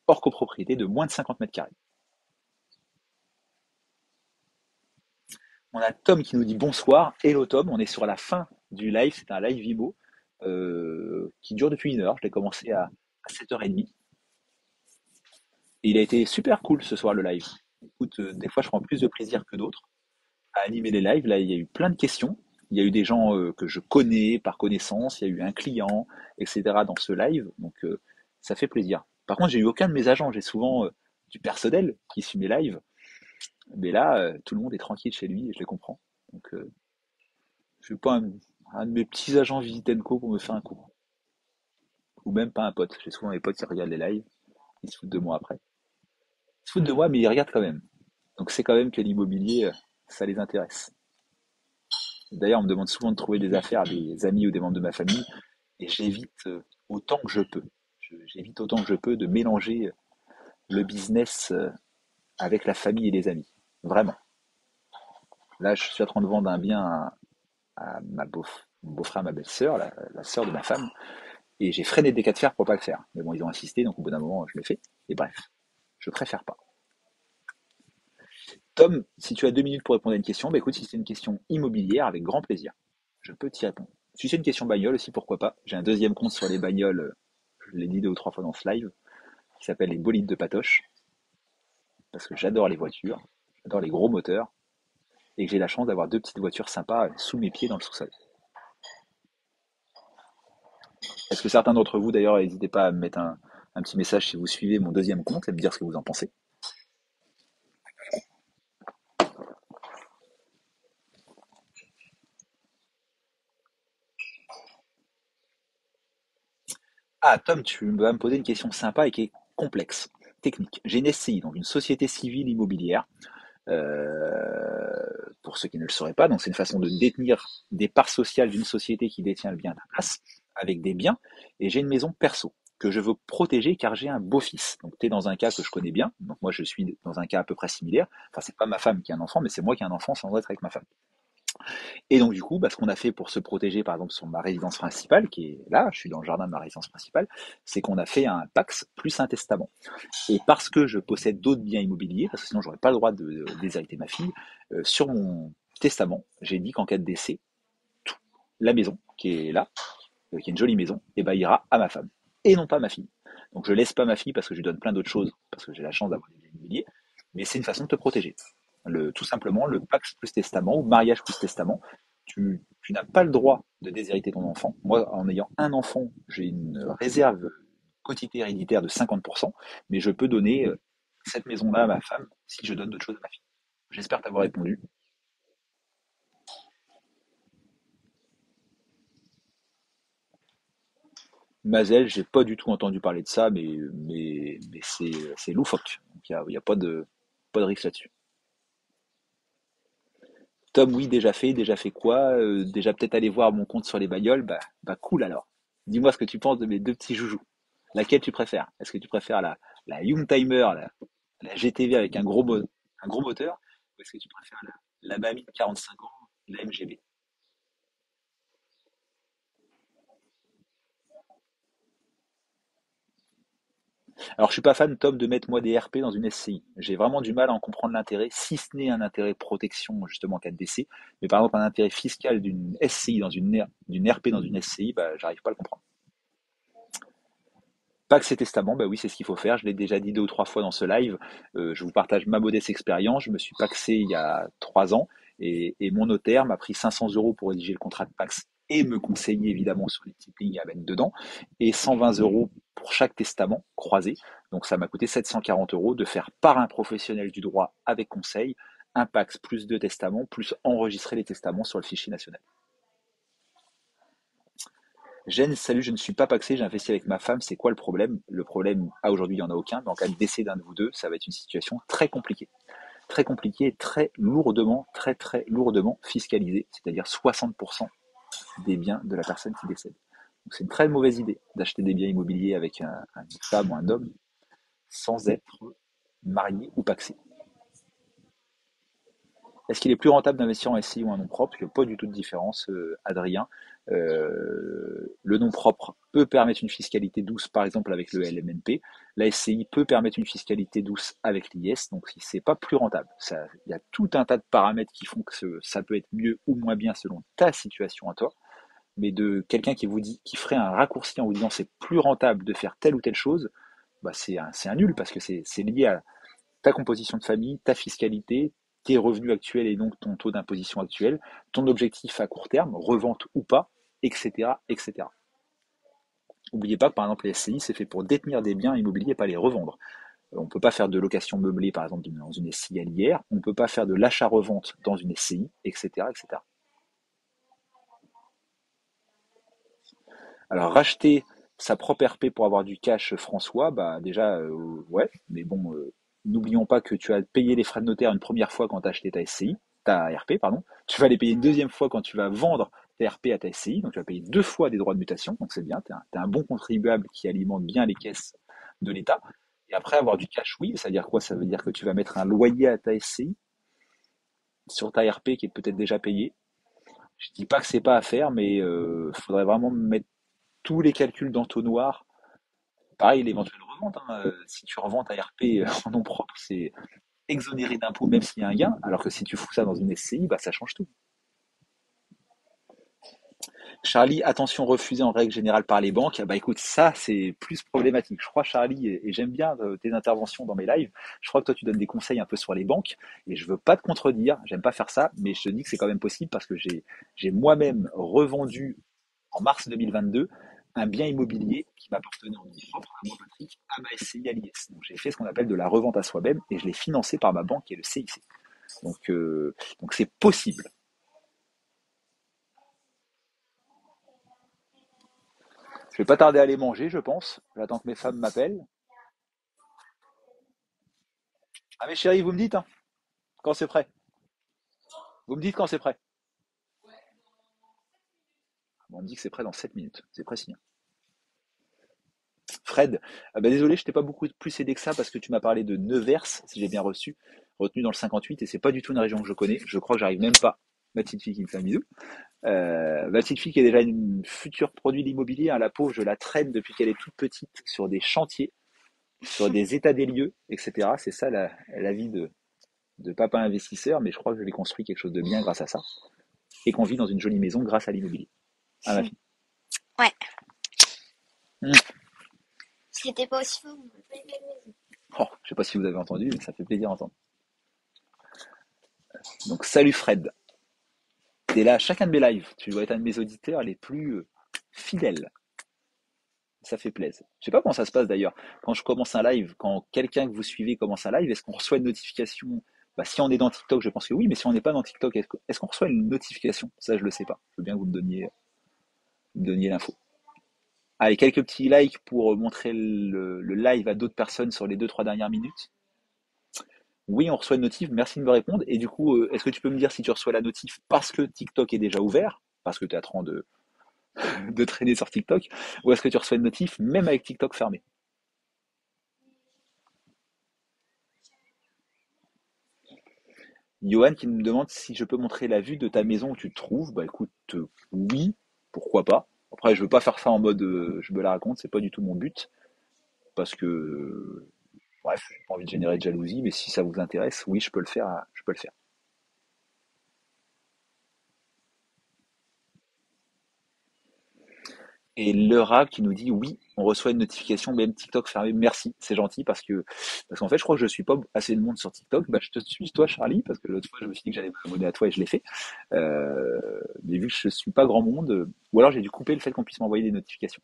hors copropriété de moins de 50 mètres carrés. On a Tom qui nous dit bonsoir. Hello Tom, on est sur la fin du live. C'est un live Vimo qui dure depuis 1 heure. Je l'ai commencé à 7h30. Et il a été super cool ce soir le live. Écoute, des fois je prends plus de plaisir que d'autres à animer les lives. Là, il y a eu plein de questions. Il y a eu des gens que je connais par connaissance. Il y a eu un client, etc. dans ce live. Donc ça fait plaisir. Par contre, j'ai eu aucun de mes agents. J'ai souvent du personnel qui suit mes lives. Mais là, tout le monde est tranquille chez lui et je les comprends. Donc, je suis pas un de mes petits agents Visitenco pour me faire un coup. Ou même pas un pote. J'ai souvent mes potes qui regardent les lives, ils se foutent de moi après. Ils se foutent de moi, mais ils regardent quand même. Donc c'est quand même que l'immobilier, ça les intéresse. D'ailleurs, on me demande souvent de trouver des affaires à des amis ou des membres de ma famille, et j'évite autant que je peux. J'évite autant que je peux de mélanger le business avec la famille et les amis. Vraiment. Là, je suis en train de vendre un bien à mon beau-frère, ma belle-sœur, la sœur de ma femme, et j'ai freiné des cas de fer pour pas le faire. Mais bon, ils ont insisté, donc au bout d'un moment, je l'ai fait. Et bref, je préfère pas. Tom, si tu as 2 minutes pour répondre à une question, bah écoute, si c'est une question immobilière, avec grand plaisir, je peux t'y répondre. Si c'est une question bagnole aussi, pourquoi pas. J'ai un deuxième compte sur les bagnoles, je l'ai dit 2 ou 3 fois dans ce live, qui s'appelle les bolides de Patoche, parce que j'adore les voitures, j'adore les gros moteurs, et que j'ai la chance d'avoir 2 petites voitures sympas sous mes pieds dans le sous-sol. Est-ce que certains d'entre vous, d'ailleurs, n'hésitez pas à me mettre un petit message si vous suivez mon deuxième compte et me dire ce que vous en pensez. Ah, Tom, tu vas me poser une question sympa et qui est complexe, technique. J'ai une SCI, donc une société civile immobilière. Euh, pour ceux qui ne le sauraient pas, donc c'est une façon de détenir des parts sociales d'une société qui détient le bien à ta place, avec des biens. Et j'ai une maison perso que je veux protéger car j'ai un beau-fils. Donc tu es dans un cas que je connais bien, donc moi je suis dans un cas à peu près similaire. Enfin, c'est pas ma femme qui a un enfant, mais c'est moi qui ai un enfant sans être avec ma femme. Et donc, du coup, bah, ce qu'on a fait pour se protéger, par exemple, sur ma résidence principale, qui est là, je suis dans le jardin de ma résidence principale, c'est qu'on a fait un Pax plus un testament. Et parce que je possède d'autres biens immobiliers, parce que sinon, j'aurais pas le droit de déshériter ma fille, sur mon testament, j'ai dit qu'en cas de décès, la maison, qui est là, qui est une jolie maison, et bah, ira à ma femme, et non pas à ma fille. Donc, je laisse pas ma fille parce que je lui donne plein d'autres choses, parce que j'ai la chance d'avoir des biens immobiliers, mais c'est une façon de te protéger. Tout simplement, le Pax plus testament ou mariage plus testament, tu n'as pas le droit de déshériter ton enfant. Moi, en ayant un enfant, j'ai une réserve quotité héréditaire de 50%, mais je peux donner cette maison-là à ma femme si je donne d'autres choses à ma fille. J'espère t'avoir répondu. Mazel, j'ai pas du tout entendu parler de ça, mais c'est loufoque. Il y a pas de risque là-dessus. Tom, oui, déjà fait quoi? Déjà peut-être aller voir mon compte sur les bagnoles, bah cool alors. Dis-moi ce que tu penses de mes 2 petits joujoux. Laquelle tu préfères? Est-ce que tu préfères la Youngtimer, la GTV avec un gros moteur, ou est-ce que tu préfères la Bami de 45 ans, la MGB? Alors je suis pas fan, Tom, de mettre moi des RP dans une SCI. J'ai vraiment du mal à en comprendre l'intérêt, si ce n'est un intérêt de protection justement en cas de décès. Mais par exemple un intérêt fiscal d'une SCI d'une RP dans une SCI, bah j'arrive pas à le comprendre. Pas que c'est testament, bah oui, c'est ce qu'il faut faire. Je l'ai déjà dit 2 ou 3 fois dans ce live. Je vous partage ma modeste expérience. Je me suis paxé il y a 3 ans et mon notaire m'a pris 500 euros pour rédiger le contrat de pax et me conseiller évidemment sur les petites lignes à mettre dedans et 120 euros pour chaque testament croisé. Donc ça m'a coûté 740 euros de faire par un professionnel du droit avec conseil un pax plus 2 testaments plus enregistrer les testaments sur le fichier national. Gênes, salut, je ne suis pas paxé, j'ai investi avec ma femme, c'est quoi le problème? Le problème, à aujourd'hui, il n'y en a aucun, mais en cas de décès d'un de vous deux, ça va être une situation très compliquée. Très compliquée et très lourdement fiscalisée, c'est-à-dire 60% des biens de la personne qui décède. Donc c'est une très mauvaise idée d'acheter des biens immobiliers avec une femme ou un homme sans être marié ou paxé. Est-ce qu'il est plus rentable d'investir en SCI ou en nom propre? Il n'y a pas du tout de différence, Adrien. Le nom propre peut permettre une fiscalité douce, par exemple avec le LMNP. La SCI peut permettre une fiscalité douce avec l'IS, donc c'est pas plus rentable. Il y a tout un tas de paramètres qui font que ça peut être mieux ou moins bien selon ta situation à toi. Mais de quelqu'un qui vous dit, qui ferait un raccourci en vous disant c'est plus rentable de faire telle ou telle chose, bah c'est un nul parce que c'est lié à ta composition de famille, ta fiscalité, tes revenus actuels et donc ton taux d'imposition actuel, ton objectif à court terme, revente ou pas, etc., etc. N'oubliez pas que par exemple les SCI, c'est fait pour détenir des biens immobiliers et pas les revendre. On ne peut pas faire de location meublée, par exemple, dans une SCI à l'IR. On ne peut pas faire de l'achat-revente dans une SCI, etc., etc. Alors, racheter sa propre RP pour avoir du cash, François, bah déjà, ouais, mais bon, n'oublions pas que tu as payé les frais de notaire une première fois quand tu as acheté ta SCI, ta RP, pardon. Tu vas les payer une deuxième fois quand tu vas vendre ta RP à ta SCI, donc tu vas payer deux fois des droits de mutation, donc c'est bien, tu es un bon contribuable qui alimente bien les caisses de l'État. Et après, avoir du cash, oui, ça veut dire quoi? Ça veut dire que tu vas mettre un loyer à ta SCI sur ta RP qui est peut-être déjà payée. Je dis pas que c'est pas à faire, mais faudrait vraiment mettre tous les calculs d'entonnoir. Pareil, l'éventuelle revente, hein, si tu revends ta RP en nom propre, c'est exonéré d'impôts même s'il y a un gain, alors que si tu fous ça dans une SCI, bah ça change tout. Charlie, attention refusée en règle générale par les banques. Bah écoute, ça c'est plus problématique. Je crois, Charlie, et j'aime bien tes interventions dans mes lives. Je crois que toi tu donnes des conseils un peu sur les banques, et je veux pas te contredire, j'aime pas faire ça, mais je te dis que c'est quand même possible parce que j'ai moi-même revendu en mars 2022 un bien immobilier qui m'appartenait en nom propre à moi, Patrick, à ma SCI à l'IS. Donc j'ai fait ce qu'on appelle de la revente à soi-même et je l'ai financé par ma banque qui est le CIC. Donc c'est possible. Je vais pas tarder à aller manger, je pense. J'attends que mes femmes m'appellent. Ah mes chéris, vous me dites hein, quand c'est prêt. Vous me dites quand c'est prêt. Bon, on me dit que c'est prêt dans 7 minutes. C'est précis, hein. Fred, bah, désolé, je t'ai pas beaucoup plus aidé que ça parce que tu m'as parlé de Nevers, si j'ai bien retenu dans le 58, et c'est pas du tout une région que je connais. Je crois que j'arrive même pas. Ma petite fille qui me fait un bisou. Ma petite fille qui est déjà une future produit de l'immobilier, hein, la pauvre, je la traîne depuis qu'elle est toute petite sur des chantiers, sur des états des lieux, etc. C'est ça la vie de papa investisseur, mais je crois que je l'ai construit quelque chose de bien grâce à ça. Et qu'on vit dans une jolie maison grâce à l'immobilier. À ma fille. Ouais. Mm. C'était pas aussi fort. On a pas une belle maison. Oh, je sais pas si vous avez entendu, mais ça fait plaisir d'entendre. Donc salut Fred. T'es là à chacun de mes lives. Tu dois être un de mes auditeurs les plus fidèles. Ça fait plaisir. Je sais pas comment ça se passe d'ailleurs. Quand je commence un live, quand quelqu'un que vous suivez commence un live, est-ce qu'on reçoit une notification? Bah, si on est dans TikTok, je pense que oui, mais si on n'est pas dans TikTok, est-ce qu'on reçoit une notification? Ça, je le sais pas. Je veux bien que vous me donniez l'info. Allez, quelques petits likes pour montrer le live à d'autres personnes sur les deux-trois dernières minutes. Oui, on reçoit une notif, merci de me répondre. Et du coup, est-ce que tu peux me dire si tu reçois la notif parce que TikTok est déjà ouvert, parce que tu es en train de traîner sur TikTok, ou est-ce que tu reçois une notif même avec TikTok fermé? Johan qui me demande si je peux montrer la vue de ta maison où tu te trouves. Bah écoute, oui, pourquoi pas. Après, je veux pas faire ça en mode je me la raconte, c'est pas du tout mon but, parce que bref, j'ai pas envie de générer de jalousie, mais si ça vous intéresse, oui, je peux le faire, je peux le faire. Et Leura qui nous dit oui, on reçoit une notification, même TikTok fermé. Merci, c'est gentil parce qu'en fait, je crois que je suis pas assez de monde sur TikTok. Bah, je te suis toi, Charlie, parce que l'autre fois, je me suis dit que j'allais m'abonner à toi et je l'ai fait. Mais vu que je suis pas grand monde, ou alors j'ai dû couper le fait qu'on puisse m'envoyer des notifications.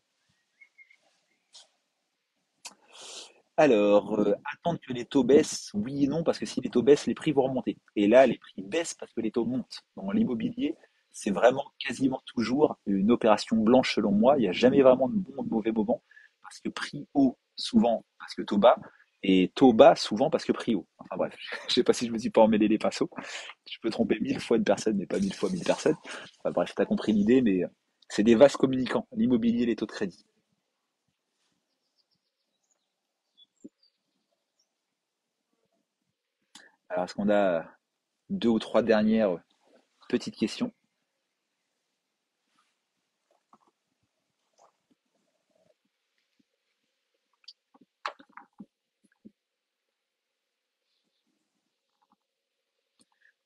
Alors, attendre que les taux baissent, oui et non, parce que si les taux baissent, les prix vont remonter. Et là, les prix baissent parce que les taux montent. Dans l'immobilier, c'est vraiment quasiment toujours une opération blanche selon moi. Il n'y a jamais vraiment de bon ou de mauvais moment, parce que prix haut, souvent parce que taux bas, et taux bas, souvent parce que prix haut. Enfin bref, je sais pas si je me suis pas emmêlé les pinceaux. Je peux tromper 1000 fois une personne, mais pas 1000 fois 1000 personnes. Enfin bref, t'as compris l'idée, mais c'est des vases communicants, l'immobilier, les taux de crédit. Alors, est-ce qu'on a deux ou trois dernières petites questions?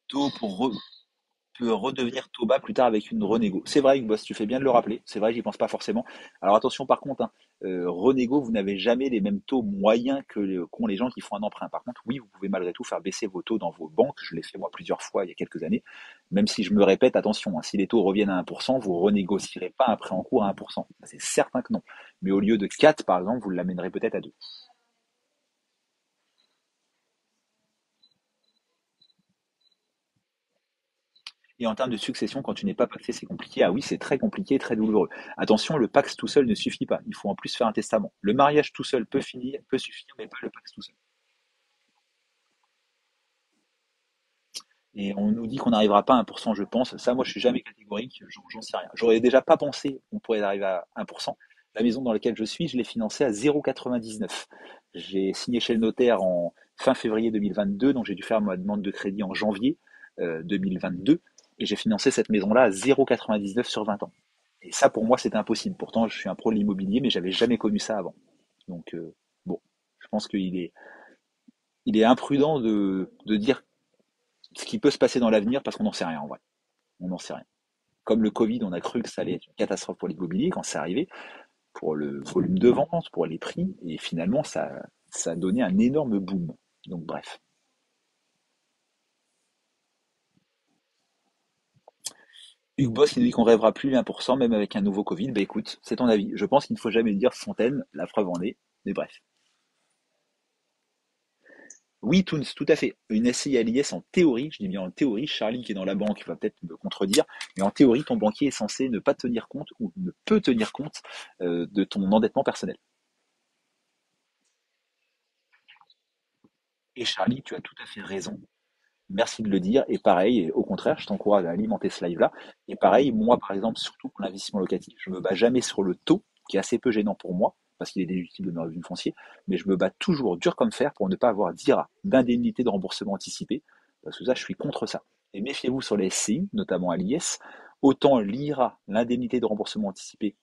Taux peut redevenir taux bas plus tard avec une renégo. C'est vrai, boss, tu fais bien de le rappeler. C'est vrai, j'y pense pas forcément. Alors attention par contre, hein, renégo, vous n'avez jamais les mêmes taux moyens qu'ont les gens qui font un emprunt. Par contre, oui, vous pouvez malgré tout faire baisser vos taux dans vos banques. Je l'ai fait moi plusieurs fois il y a quelques années. Même si je me répète, attention, hein, si les taux reviennent à 1%, vous renégocierez pas un prêt en cours à 1%. C'est certain que non. Mais au lieu de 4, par exemple, vous l'amènerez peut-être à 2. Et en termes de succession, quand tu n'es pas passé, c'est compliqué. Ah oui, c'est très compliqué, très douloureux. Attention, le Pax tout seul ne suffit pas. Il faut en plus faire un testament. Le mariage tout seul peut finir, peut suffire, mais pas le Pax tout seul. Et on nous dit qu'on n'arrivera pas à 1%, je pense. Ça, moi, je suis jamais catégorique, j'en sais rien. J'aurais déjà pas pensé qu'on pourrait arriver à 1%. La maison dans laquelle je suis, je l'ai financée à 0,99. J'ai signé chez le notaire en fin février 2022, donc j'ai dû faire ma demande de crédit en janvier 2022, et j'ai financé cette maison-là à 0,99 sur 20 ans. Et ça, pour moi, c'était impossible. Pourtant, je suis un pro de l'immobilier, mais j'avais jamais connu ça avant. Donc, bon, je pense qu'il est imprudent de dire ce qui peut se passer dans l'avenir parce qu'on n'en sait rien en vrai. On n'en sait rien. Comme le Covid, on a cru que ça allait être une catastrophe pour l'immobilier quand c'est arrivé, pour le volume de vente, pour les prix, et finalement ça a donné un énorme boom. Donc bref. Hugues Boss qui nous dit qu'on rêvera plus 1%, même avec un nouveau Covid. Bah écoute, c'est ton avis. Je pense qu'il ne faut jamais dire Fontaine, la preuve en est. Mais bref. Oui, tout à fait. Une SCI à l'IS en théorie, je dis bien en théorie, Charlie qui est dans la banque va peut-être me contredire, mais en théorie, ton banquier est censé ne pas tenir compte ou ne peut tenir compte de ton endettement personnel. Et Charlie, tu as tout à fait raison. Merci de le dire. Et pareil, et au contraire, je t'encourage à alimenter ce live-là. Et pareil, moi, par exemple, surtout pour l'investissement locatif, je me bats jamais sur le taux, qui est assez peu gênant pour moi, parce qu'il est déductible de mes revenus fonciers, mais je me bats toujours dur comme fer pour ne pas avoir d'IRA, d'indemnité de remboursement anticipé, parce que ça, je suis contre ça. Et méfiez-vous sur les SCI, notamment à l'IS, autant l'IRA, l'indemnité de remboursement anticipé,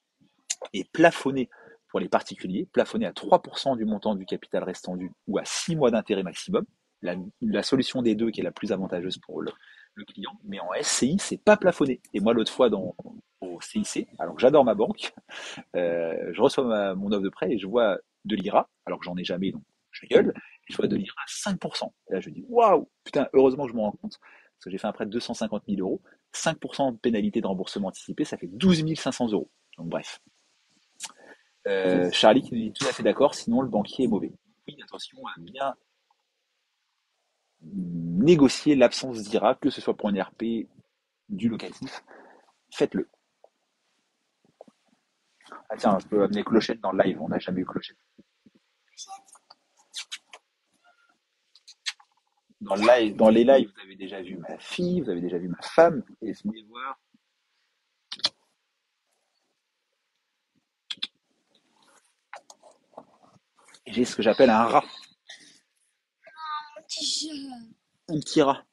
est plafonnée pour les particuliers, plafonnée à 3% du montant du capital restant dû ou à 6 mois d'intérêt maximum. La solution des deux qui est la plus avantageuse pour le client, mais en SCI, c'est pas plafonné. Et moi, l'autre fois, au CIC, alors que j'adore ma banque, je reçois mon offre de prêt et je vois de l'IRA, alors que j'en ai jamais, donc je gueule, et je vois de l'IRA à 5%. Et là, je dis, waouh, putain, heureusement que je me rends compte, parce que j'ai fait un prêt de 250 000 euros, 5% de pénalité de remboursement anticipé, ça fait 12 500 euros. Donc bref. Charlie qui nous dit tout à fait d'accord, sinon le banquier est mauvais. Oui, attention à bien négocier l'absence d'IRA, que ce soit pour un RP, du locatif, faites-le. Ah tiens, je peux amener Clochette dans le live, on n'a jamais eu Clochette. Dans les lives, vous avez déjà vu ma fille, vous avez déjà vu ma femme, et venez voir. J'ai ce que j'appelle un rat, Petit jeu. un petit rat.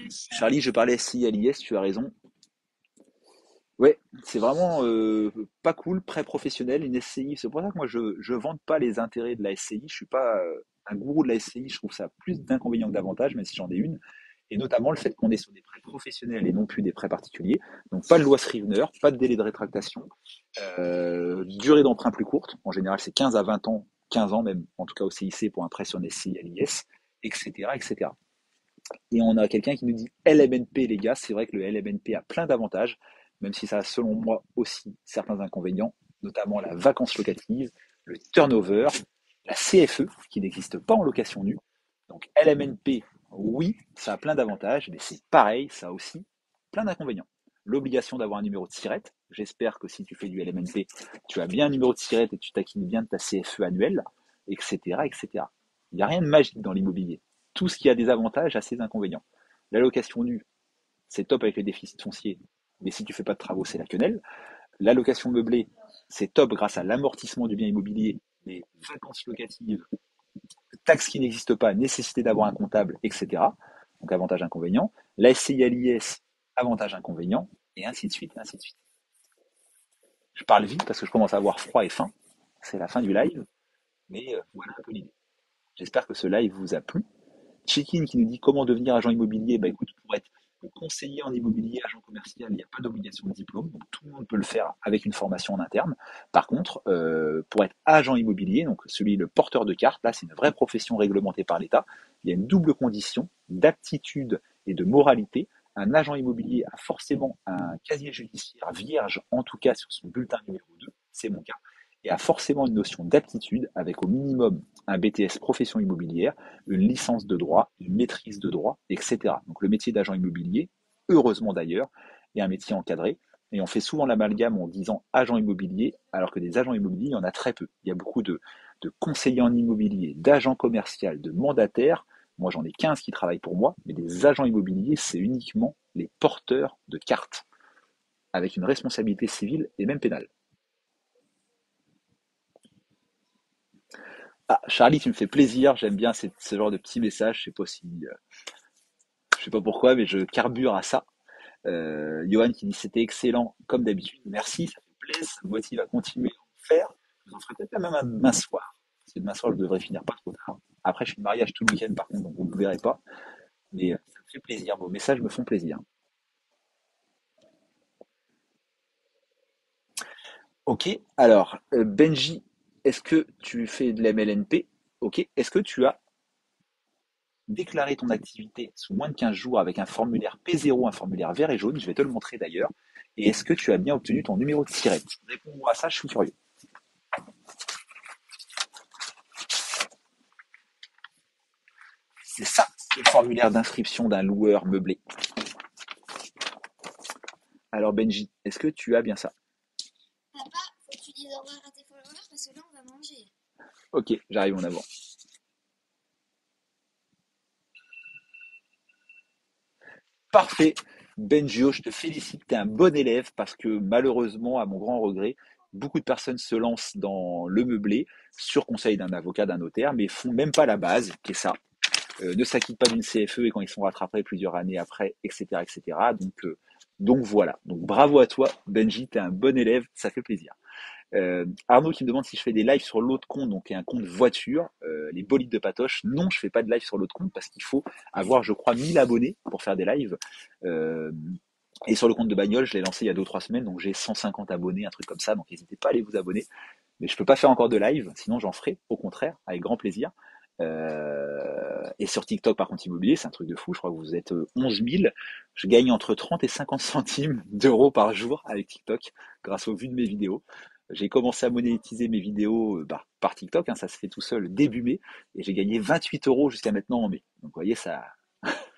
Charlie, je parlais SI à l'IS, tu as raison. Ouais, c'est vraiment pas cool, pré-professionnel, une SCI. C'est pour ça que moi je vante pas les intérêts de la SCI. Je suis pas un gourou de la SCI. Je trouve ça plus d'inconvénients que d'avantages, même si j'en ai une. Et notamment le fait qu'on est sur des prêts professionnels et non plus des prêts particuliers. Donc pas de loi Scrivener, pas de délai de rétractation, durée d'emprunt plus courte. En général, c'est 15 à 20 ans, 15 ans même, en tout cas au CIC pour un prêt sur une SCI à l'IS, etc., etc. Et on a quelqu'un qui nous dit LMNP, les gars. C'est vrai que le LMNP a plein d'avantages, même si ça a selon moi aussi certains inconvénients, notamment la vacance locative, le turnover, la CFE, qui n'existe pas en location nue. Donc LMNP, oui, ça a plein d'avantages, mais c'est pareil, ça a aussi plein d'inconvénients. L'obligation d'avoir un numéro de SIRET. J'espère que si tu fais du LMNP, tu as bien un numéro de SIRET et tu t'acquittes bien de ta CFE annuelle, etc., etc. Il n'y a rien de magique dans l'immobilier. Tout ce qui a des avantages a ses inconvénients. La location nue, c'est top avec les déficits fonciers, mais si tu fais pas de travaux, c'est la quenelle. La location meublée, c'est top grâce à l'amortissement du bien immobilier, mais vacances locatives, taxes qui n'existent pas, nécessité d'avoir un comptable, etc. Donc avantage inconvénient. La SCI à l'IS, avantage inconvénient, et ainsi de suite, et ainsi de suite. Je parle vite parce que je commence à avoir froid et faim. C'est la fin du live, mais voilà un peu l'idée. J'espère que ce live vous a plu. Chikin qui nous dit comment devenir agent immobilier. Bah écoute, pour être conseiller en immobilier, agent commercial, il n'y a pas d'obligation de diplôme, donc tout le monde peut le faire avec une formation en interne. Par contre, pour être agent immobilier, donc celui le porteur de carte, là c'est une vraie profession réglementée par l'État. Il y a une double condition d'aptitude et de moralité. Un agent immobilier a forcément un casier judiciaire vierge, en tout cas sur son bulletin numéro 2, c'est mon cas. et a forcément une notion d'aptitude avec au minimum un BTS profession immobilière, une licence de droit, une maîtrise de droit, etc. Donc le métier d'agent immobilier, heureusement d'ailleurs, est un métier encadré. Et on fait souvent l'amalgame en disant agent immobilier, alors que des agents immobiliers, il y en a très peu. Il y a beaucoup de conseillers en immobilier, d'agents commerciaux, de mandataires. Moi, j'en ai 15 qui travaillent pour moi, mais des agents immobiliers, c'est uniquement les porteurs de cartes, avec une responsabilité civile et même pénale. Ah, Charlie, tu me fais plaisir, j'aime bien ce genre de petits messages, je sais pas pourquoi, mais je carbure à ça. Johan qui dit c'était excellent, comme d'habitude, merci, ça fait plaisir, ça me motive à continuer à en faire. Je vous en ferai peut-être même un demain soir, parce que demain soir, je devrais finir pas trop tard. Après, je suis de mariage tout le week-end, par contre, donc vous ne me verrez pas, mais ça me fait plaisir, vos messages me font plaisir. Ok, alors, Benji, est-ce que tu fais de l'MLNP? Ok, est-ce que tu as déclaré ton activité sous moins de 15 jours avec un formulaire P0, un formulaire vert et jaune? Je vais te le montrer d'ailleurs. Et est-ce que tu as bien obtenu ton numéro de SIRET? Réponds-moi à ça, je suis curieux. C'est ça, le formulaire d'inscription d'un loueur meublé. Alors Benji, est-ce que tu as bien ça? Papa, faut que tu dises au revoir à tes followers parce que là, on va manger. Ok, j'arrive en avant. Parfait. Benjio, je te félicite, tu es un bon élève parce que malheureusement, à mon grand regret, beaucoup de personnes se lancent dans le meublé sur conseil d'un avocat, d'un notaire, mais font même pas la base, qui est ça. Ne s'acquittent pas d'une CFE et quand ils sont rattrapés plusieurs années après, etc., etc. Donc voilà. Donc bravo à toi, Benji, tu es un bon élève, ça fait plaisir. Arnaud qui me demande si je fais des lives sur l'autre compte, donc il y a un compte voiture, les bolides de Patoche. Non, je fais pas de live sur l'autre compte parce qu'il faut avoir, je crois, 1000 abonnés pour faire des lives. Euh, et sur le compte de bagnole, je l'ai lancé il y a 2 ou 3 semaines, donc j'ai 150 abonnés, un truc comme ça, donc n'hésitez pas à aller vous abonner. Mais je peux pas faire encore de live, sinon j'en ferai, au contraire, avec grand plaisir. Et sur TikTok, par contre, immobilier, c'est un truc de fou. Je crois que vous êtes 11 000. Je gagne entre 30 et 50 centimes d'euros par jour avec TikTok grâce aux vues de mes vidéos. J'ai commencé à monétiser mes vidéos par TikTok, hein, ça se fait tout seul début mai, et j'ai gagné 28 euros jusqu'à maintenant en mai. Donc vous voyez, ça,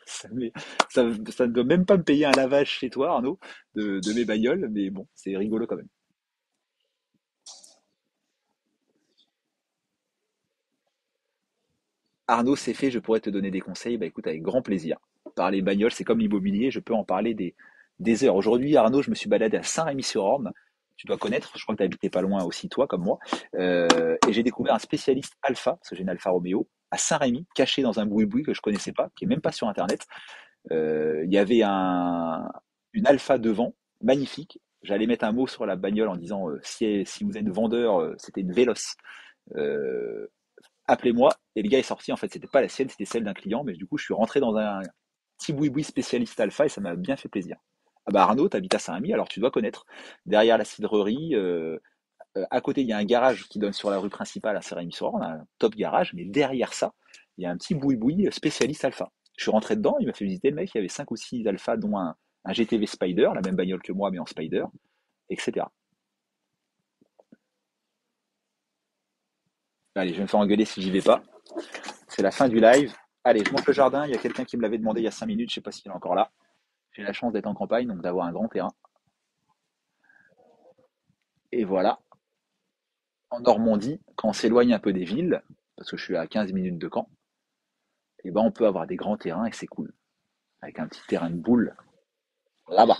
ça ne doit même pas me payer un lavage chez toi, Arnaud, de mes bagnoles, mais bon, c'est rigolo quand même. Arnaud, c'est fait, je pourrais te donner des conseils. Bah écoute, avec grand plaisir. Parler bagnole, c'est comme l'immobilier, je peux en parler des heures. Aujourd'hui, Arnaud, je me suis baladé à Saint-Rémy-sur-Orne. Tu dois connaître, je crois que tu habitais pas loin aussi, toi, comme moi. Et j'ai découvert un spécialiste Alpha, parce que j'ai une Alfa Romeo, à Saint-Rémy, caché dans un boui-boui que je connaissais pas, qui est même pas sur Internet. Il y avait une Alpha devant, magnifique. J'allais mettre un mot sur la bagnole en disant si vous êtes vendeur, c'était une Véloce. Euh, Appelez-moi. Et le gars est sorti, en fait, c'était pas la sienne, c'était celle d'un client, mais du coup, je suis rentré dans un petit boui-boui spécialiste alpha et ça m'a bien fait plaisir. Ah bah Arnaud, t'habites à Saint-Rémy, alors tu dois connaître. Derrière la cidrerie, à côté, il y a un garage qui donne sur la rue principale à Saint-Rémy-sur-Orne, un top garage, mais derrière ça, il y a un petit boui-boui spécialiste alpha. Je suis rentré dedans, il m'a fait visiter le mec, il y avait 5 ou 6 alpha, dont un GTV Spider, la même bagnole que moi, mais en Spider, etc. Allez, je vais me faire engueuler si j'y vais pas. C'est la fin du live. Allez, je monte le jardin. Il y a quelqu'un qui me l'avait demandé il y a 5 minutes. Je sais pas s'il est encore là. J'ai la chance d'être en campagne, donc d'avoir un grand terrain. Et voilà, en Normandie, quand on s'éloigne un peu des villes, parce que je suis à 15 minutes de Caen, et ben on peut avoir des grands terrains et c'est cool. Avec un petit terrain de boule là-bas,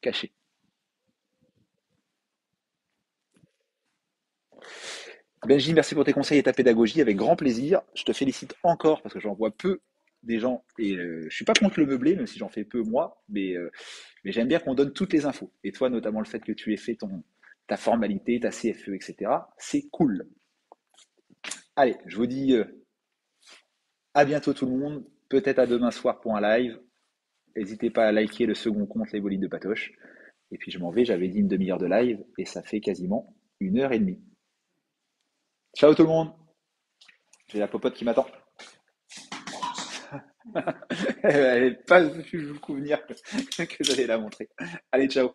caché. Benji, merci pour tes conseils et ta pédagogie, avec grand plaisir. Je te félicite encore parce que j'en vois peu des gens et je suis pas contre le meublé, même si j'en fais peu moi, mais j'aime bien qu'on donne toutes les infos. Et toi, notamment le fait que tu aies fait ta formalité, ta CFE, etc. C'est cool. Allez, je vous dis à bientôt tout le monde, peut-être à demain soir pour un live. N'hésitez pas à liker le second compte Les Bolides de Patoche. Et puis je m'en vais, j'avais dit une demi-heure de live et ça fait quasiment 1 heure et demie. Ciao tout le monde, j'ai la popote qui m'attend. Elle n'est pas venue vous venir que j'allais la montrer. Allez, ciao.